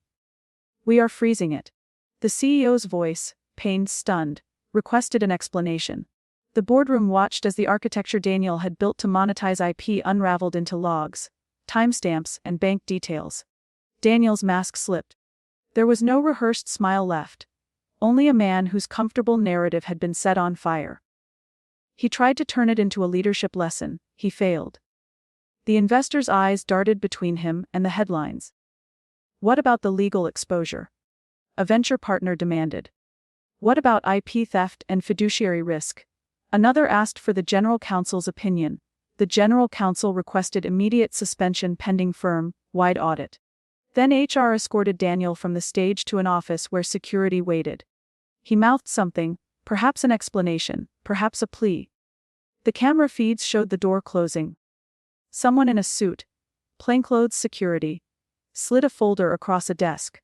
We are freezing it. The CEO's voice, pained, stunned, requested an explanation. The boardroom watched as the architecture Daniel had built to monetize IP unraveled into logs, timestamps, and bank details. Daniel's mask slipped. There was no rehearsed smile left, only a man whose comfortable narrative had been set on fire. He tried to turn it into a leadership lesson. He failed. The investor's eyes darted between him and the headlines. What about the legal exposure? A venture partner demanded. What about IP theft and fiduciary risk? Another asked for the general counsel's opinion. The general counsel requested immediate suspension pending firm-wide audit. Then HR escorted Daniel from the stage to an office where security waited. He mouthed something, perhaps an explanation, perhaps a plea. The camera feeds showed the door closing. Someone in a suit, plainclothes security, slid a folder across a desk.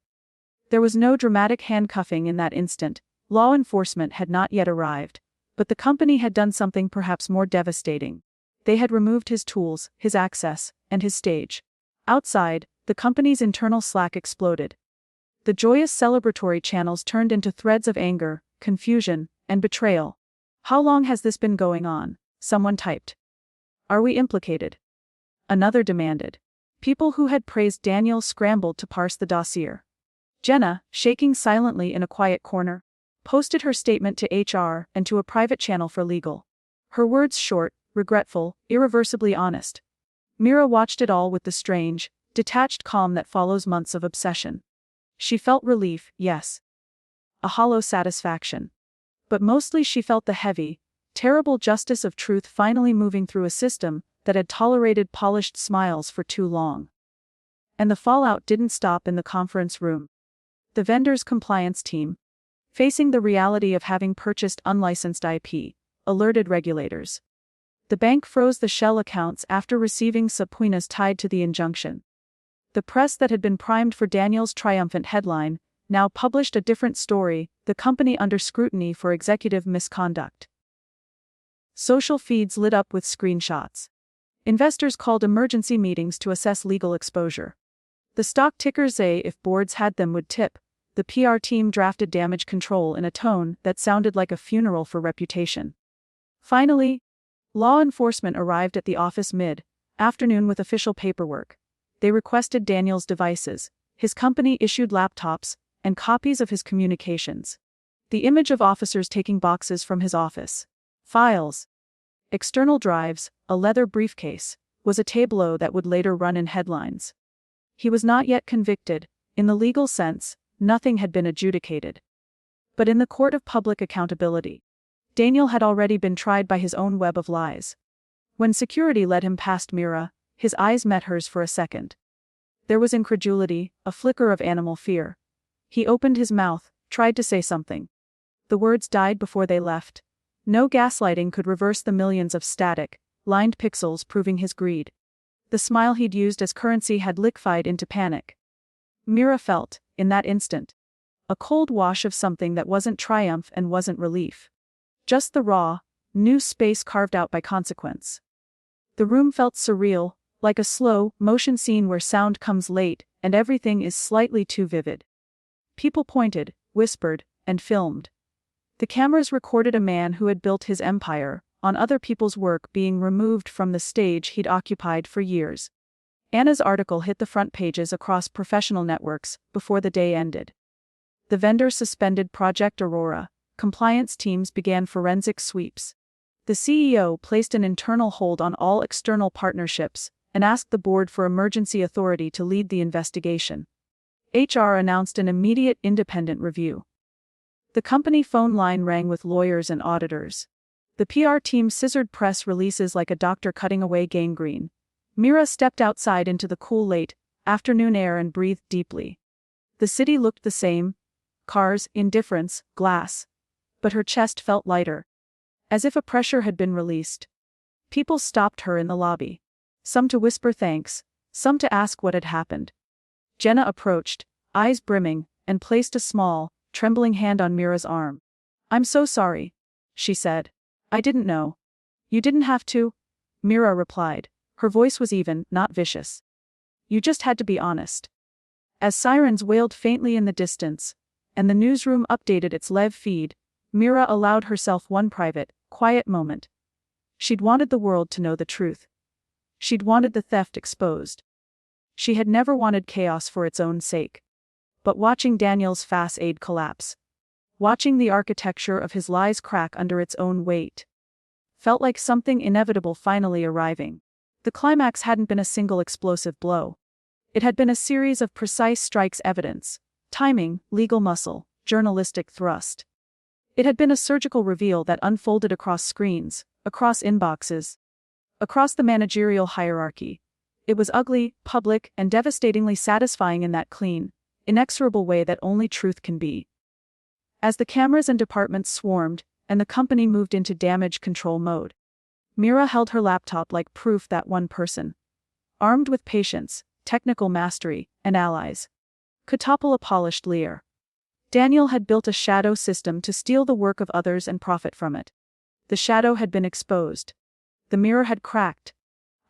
There was no dramatic handcuffing in that instant. Law enforcement had not yet arrived, but the company had done something perhaps more devastating. They had removed his tools, his access, and his stage. Outside, the company's internal Slack exploded. The joyous celebratory channels turned into threads of anger, confusion, and betrayal. How long has this been going on? Someone typed. Are we implicated? Another demanded. People who had praised Daniel scrambled to parse the dossier. Jenna, shaking silently in a quiet corner, posted her statement to HR and to a private channel for legal. Her words short, regretful, irreversibly honest. Mira watched it all with the strange, detached calm that follows months of obsession. She felt relief, yes. A hollow satisfaction. But mostly she felt the heavy, terrible justice of truth finally moving through a system that had tolerated polished smiles for too long. And the fallout didn't stop in the conference room. The vendor's compliance team, facing the reality of having purchased unlicensed IP, alerted regulators. The bank froze the shell accounts after receiving subpoenas tied to the injunction. The press that had been primed for Daniel's triumphant headline now published a different story, the company under scrutiny for executive misconduct. Social feeds lit up with screenshots. Investors called emergency meetings to assess legal exposure. The stock tickers say if boards had them would tip. The PR team drafted damage control in a tone that sounded like a funeral for reputation. Finally, law enforcement arrived at the office mid-afternoon with official paperwork. They requested Daniel's devices, his company issued laptops, and copies of his communications. The image of officers taking boxes from his office, files, external drives, a leather briefcase, was a tableau that would later run in headlines. He was not yet convicted. In the legal sense, nothing had been adjudicated. But in the court of public accountability, Daniel had already been tried by his own web of lies. When security led him past Mira, his eyes met hers for a second. There was incredulity, a flicker of animal fear. He opened his mouth, tried to say something. The words died before they left. No gaslighting could reverse the millions of static, lined pixels proving his greed. The smile he'd used as currency had liquefied into panic. Mira felt, in that instant, a cold wash of something that wasn't triumph and wasn't relief. Just the raw, new space carved out by consequence. The room felt surreal, like a slow motion scene where sound comes late and everything is slightly too vivid. People pointed, whispered, and filmed. The cameras recorded a man who had built his empire on other people's work being removed from the stage he'd occupied for years. Anna's article hit the front pages across professional networks before the day ended. The vendor suspended Project Aurora, compliance teams began forensic sweeps. The CEO placed an internal hold on all external partnerships and asked the board for emergency authority to lead the investigation. HR announced an immediate independent review. The company phone line rang with lawyers and auditors. The PR team scissored press releases like a doctor cutting away gangrene. Mira stepped outside into the cool late afternoon air and breathed deeply. The city looked the same. Cars, indifference, glass. but her chest felt lighter, as if a pressure had been released. People stopped her in the lobby. Some to whisper thanks, some to ask what had happened. Jenna approached, eyes brimming, and placed a small, trembling hand on Mira's arm. "I'm so sorry," she said. "I didn't know." "You didn't have to," Mira replied. Her voice was even, not vicious. "You just had to be honest." As sirens wailed faintly in the distance, and the newsroom updated its live feed, Mira allowed herself one private, quiet moment. She'd wanted the world to know the truth. She'd wanted the theft exposed. She had never wanted chaos for its own sake. But watching Daniel's facade collapse, watching the architecture of his lies crack under its own weight, felt like something inevitable finally arriving. The climax hadn't been a single explosive blow. It had been a series of precise strikes: evidence, timing, legal muscle, journalistic thrust. It had been a surgical reveal that unfolded across screens, across inboxes, across the managerial hierarchy. It was ugly, public, and devastatingly satisfying in that clean, inexorable way that only truth can be. As the cameras and departments swarmed, and the company moved into damage control mode, Mira held her laptop like proof that one person, armed with patience, technical mastery, and allies, could topple a polished leer. Daniel had built a shadow system to steal the work of others and profit from it. The shadow had been exposed. The mirror had cracked.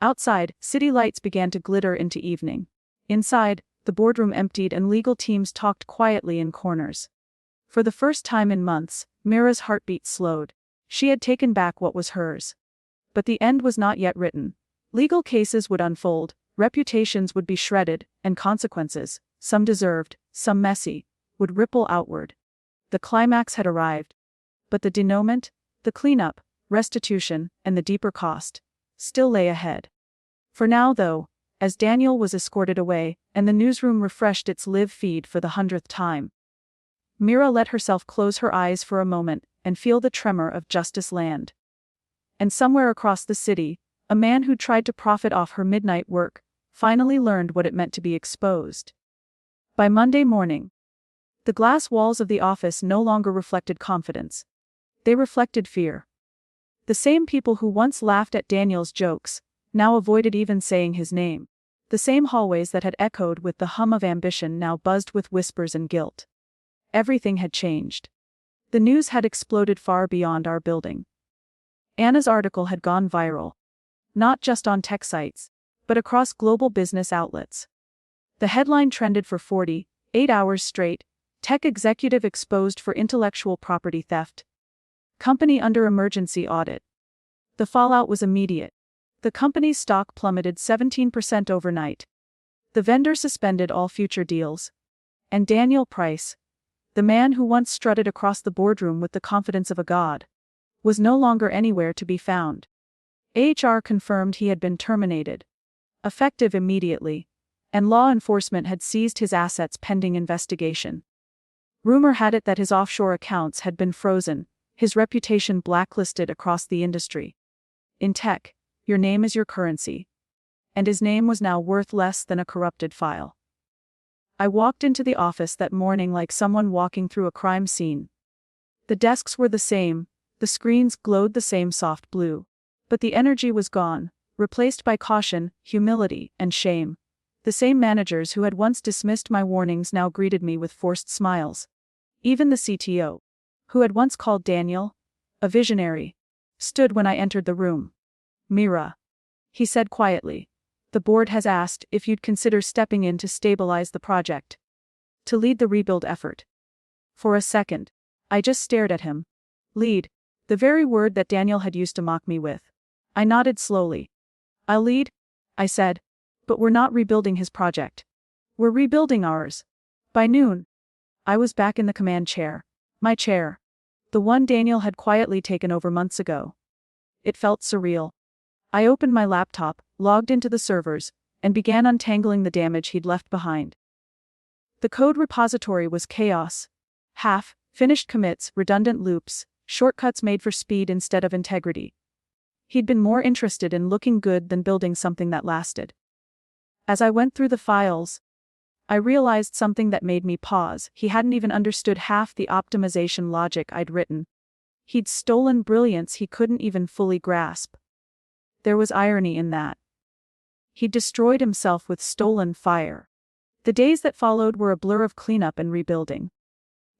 Outside, city lights began to glitter into evening. Inside, the boardroom emptied and legal teams talked quietly in corners. For the first time in months, Mira's heartbeat slowed. She had taken back what was hers. But the end was not yet written. Legal cases would unfold, reputations would be shredded, and consequences, some deserved, some messy, would ripple outward. The climax had arrived. But the denouement, the cleanup, restitution, and the deeper cost, still lay ahead. For now, though, as Daniel was escorted away, and the newsroom refreshed its live feed for the 100th time, Mira let herself close her eyes for a moment and feel the tremor of justice land. And somewhere across the city, a man who tried to profit off her midnight work finally learned what it meant to be exposed. By Monday morning, the glass walls of the office no longer reflected confidence. They reflected fear. The same people who once laughed at Daniel's jokes now avoided even saying his name. The same hallways that had echoed with the hum of ambition now buzzed with whispers and guilt. Everything had changed. The news had exploded far beyond our building. Anna's article had gone viral. Not just on tech sites, but across global business outlets. The headline trended for 48 hours straight: tech executive exposed for intellectual property theft. Company under emergency audit. The fallout was immediate. The company's stock plummeted 17% overnight. The vendor suspended all future deals. And Daniel Price, the man who once strutted across the boardroom with the confidence of a god, was no longer anywhere to be found. HR confirmed he had been terminated, effective immediately, and law enforcement had seized his assets pending investigation. Rumor had it that his offshore accounts had been frozen, his reputation blacklisted across the industry. In tech, your name is your currency. And his name was now worth less than a corrupted file. I walked into the office that morning like someone walking through a crime scene. The desks were the same, the screens glowed the same soft blue. But the energy was gone, replaced by caution, humility, and shame. The same managers who had once dismissed my warnings now greeted me with forced smiles. Even the CTO, who had once called Daniel a visionary, stood when I entered the room. "Mira," he said quietly, "the board has asked if you'd consider stepping in to stabilize the project, to lead the rebuild effort." For a second, I just stared at him. Lead, the very word that Daniel had used to mock me with. I nodded slowly. "I'll lead," I said, "but we're not rebuilding his project. We're rebuilding ours." By noon, I was back in the command chair. My chair. The one Daniel had quietly taken over months ago. It felt surreal. I opened my laptop, logged into the servers, and began untangling the damage he'd left behind. The code repository was chaos. Half-finished commits, redundant loops, shortcuts made for speed instead of integrity. He'd been more interested in looking good than building something that lasted. As I went through the files, I realized something that made me pause. He hadn't even understood half the optimization logic I'd written. He'd stolen brilliance he couldn't even fully grasp. There was irony in that. He destroyed himself with stolen fire. The days that followed were a blur of cleanup and rebuilding.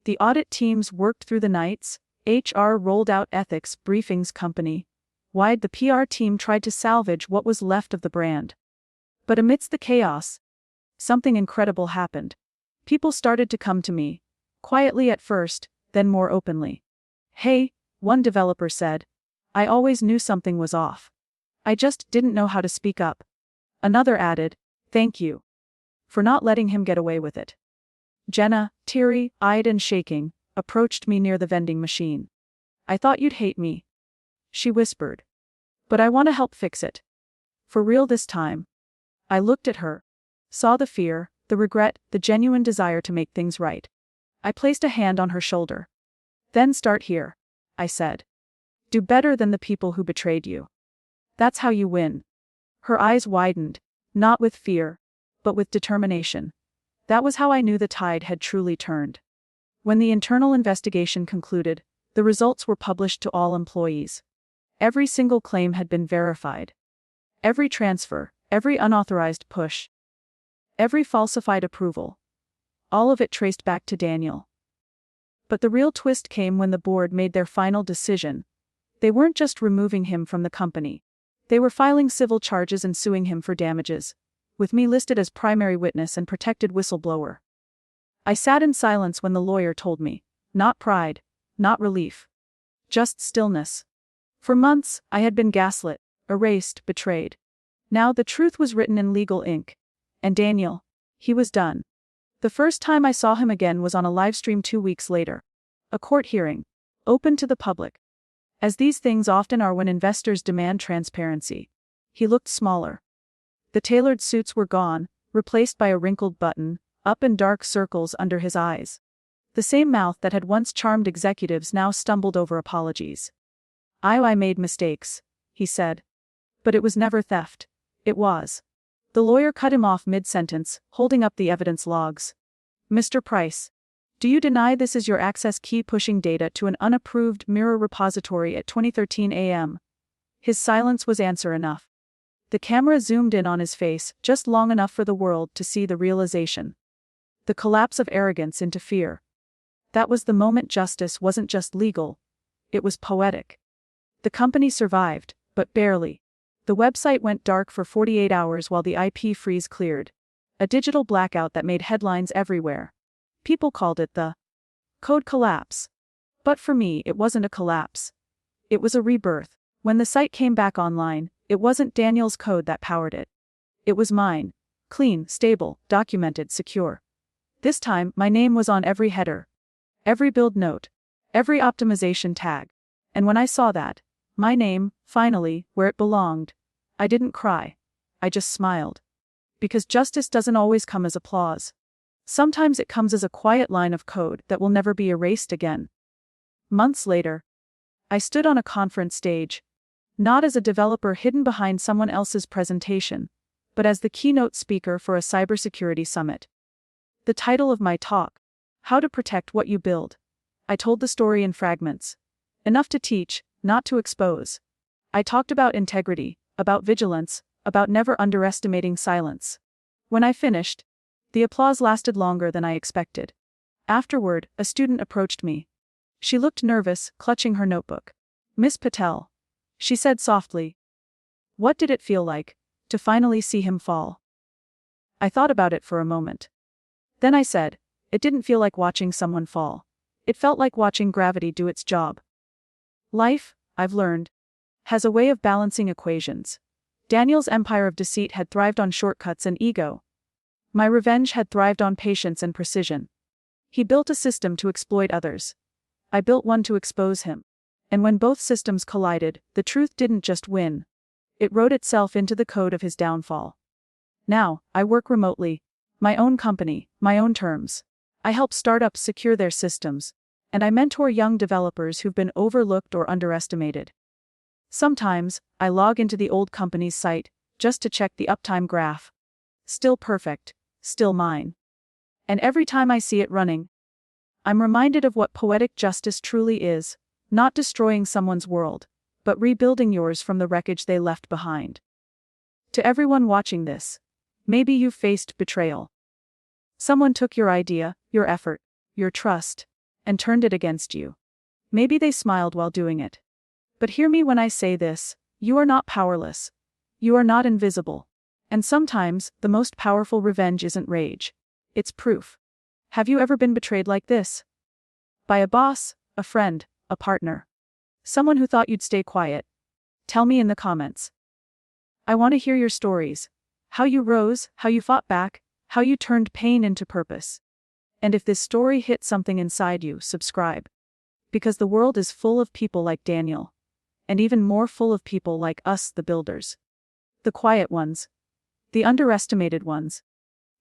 The audit teams worked through the nights, HR rolled out ethics briefings company-wide. The PR team tried to salvage what was left of the brand. But amidst the chaos, something incredible happened. People started to come to me, quietly at first, then more openly. "Hey," one developer said, "I always knew something was off. I just didn't know how to speak up." Another added, "Thank you for not letting him get away with it." Jenna, teary-eyed and shaking, approached me near the vending machine. "I thought you'd hate me," she whispered. "But I want to help fix it. For real this time." I looked at her, saw the fear, the regret, the genuine desire to make things right. I placed a hand on her shoulder. "Then start here," I said. "Do better than the people who betrayed you. That's how you win." Her eyes widened, not with fear, but with determination. That was how I knew the tide had truly turned. When the internal investigation concluded, the results were published to all employees. Every single claim had been verified. Every transfer, every unauthorized push, every falsified approval. All of it traced back to Daniel. But the real twist came when the board made their final decision. They weren't just removing him from the company. They were filing civil charges and suing him for damages, with me listed as primary witness and protected whistleblower. I sat in silence when the lawyer told me, not pride, not relief, just stillness. For months, I had been gaslit, erased, betrayed. Now the truth was written in legal ink. And Daniel, he was done. The first time I saw him again was on a livestream 2 weeks later. A court hearing, open to the public. As these things often are when investors demand transparency. He looked smaller. The tailored suits were gone, replaced by a wrinkled button, up and dark circles under his eyes. The same mouth that had once charmed executives now stumbled over apologies. I made mistakes," he said. "But it was never theft. It was." The lawyer cut him off mid-sentence, holding up the evidence logs. "Mr. Price, do you deny this is your access key pushing data to an unapproved mirror repository at 20:13 a.m. His silence was answer enough. The camera zoomed in on his face, just long enough for the world to see the realization. The collapse of arrogance into fear. That was the moment justice wasn't just legal. It was poetic. The company survived, but barely. The website went dark for 48 hours while the IP freeze cleared. A digital blackout that made headlines everywhere. People called it the code collapse. But for me, it wasn't a collapse. It was a rebirth. When the site came back online, it wasn't Daniel's code that powered it. It was mine. Clean, stable, documented, secure. This time, my name was on every header, every build note, every optimization tag. And when I saw that, my name, finally, where it belonged, I didn't cry. I just smiled. Because justice doesn't always come as applause. Sometimes it comes as a quiet line of code that will never be erased again. Months later, I stood on a conference stage, not as a developer hidden behind someone else's presentation, but as the keynote speaker for a cybersecurity summit. The title of my talk, How to Protect What You Build. I told the story in fragments. Enough to teach, not to expose. I talked about integrity, about vigilance, about never underestimating silence. When I finished, the applause lasted longer than I expected. Afterward, a student approached me. She looked nervous, clutching her notebook. "Miss Patel," she said softly, "what did it feel like to finally see him fall?" I thought about it for a moment. Then I said, "It didn't feel like watching someone fall. It felt like watching gravity do its job." Life, I've learned, has a way of balancing equations. Daniel's empire of deceit had thrived on shortcuts and ego. My revenge had thrived on patience and precision. He built a system to exploit others. I built one to expose him. And when both systems collided, the truth didn't just win. It wrote itself into the code of his downfall. Now, I work remotely. My own company, my own terms. I help startups secure their systems. And I mentor young developers who've been overlooked or underestimated. Sometimes, I log into the old company's site, just to check the uptime graph. Still perfect, still mine. And every time I see it running, I'm reminded of what poetic justice truly is, Not destroying someone's world, but rebuilding yours from the wreckage they left behind. To everyone watching this, maybe you've faced betrayal. Someone took your idea, your effort, your trust, and turned it against you. Maybe they smiled while doing it. But hear me when I say this: you are not powerless. You are not invisible. And sometimes, the most powerful revenge isn't rage. It's proof. Have you ever been betrayed like this? By a boss, a friend, a partner. Someone who thought you'd stay quiet. Tell me in the comments. I want to hear your stories. How you rose, how you fought back, how you turned pain into purpose. And if this story hit something inside you, subscribe. Because the world is full of people like Daniel. And even more full of people like us, the builders. The quiet ones. The underestimated ones.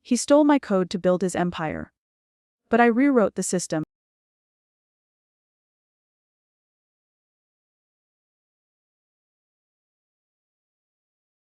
He stole my code to build his empire. But I rewrote the system.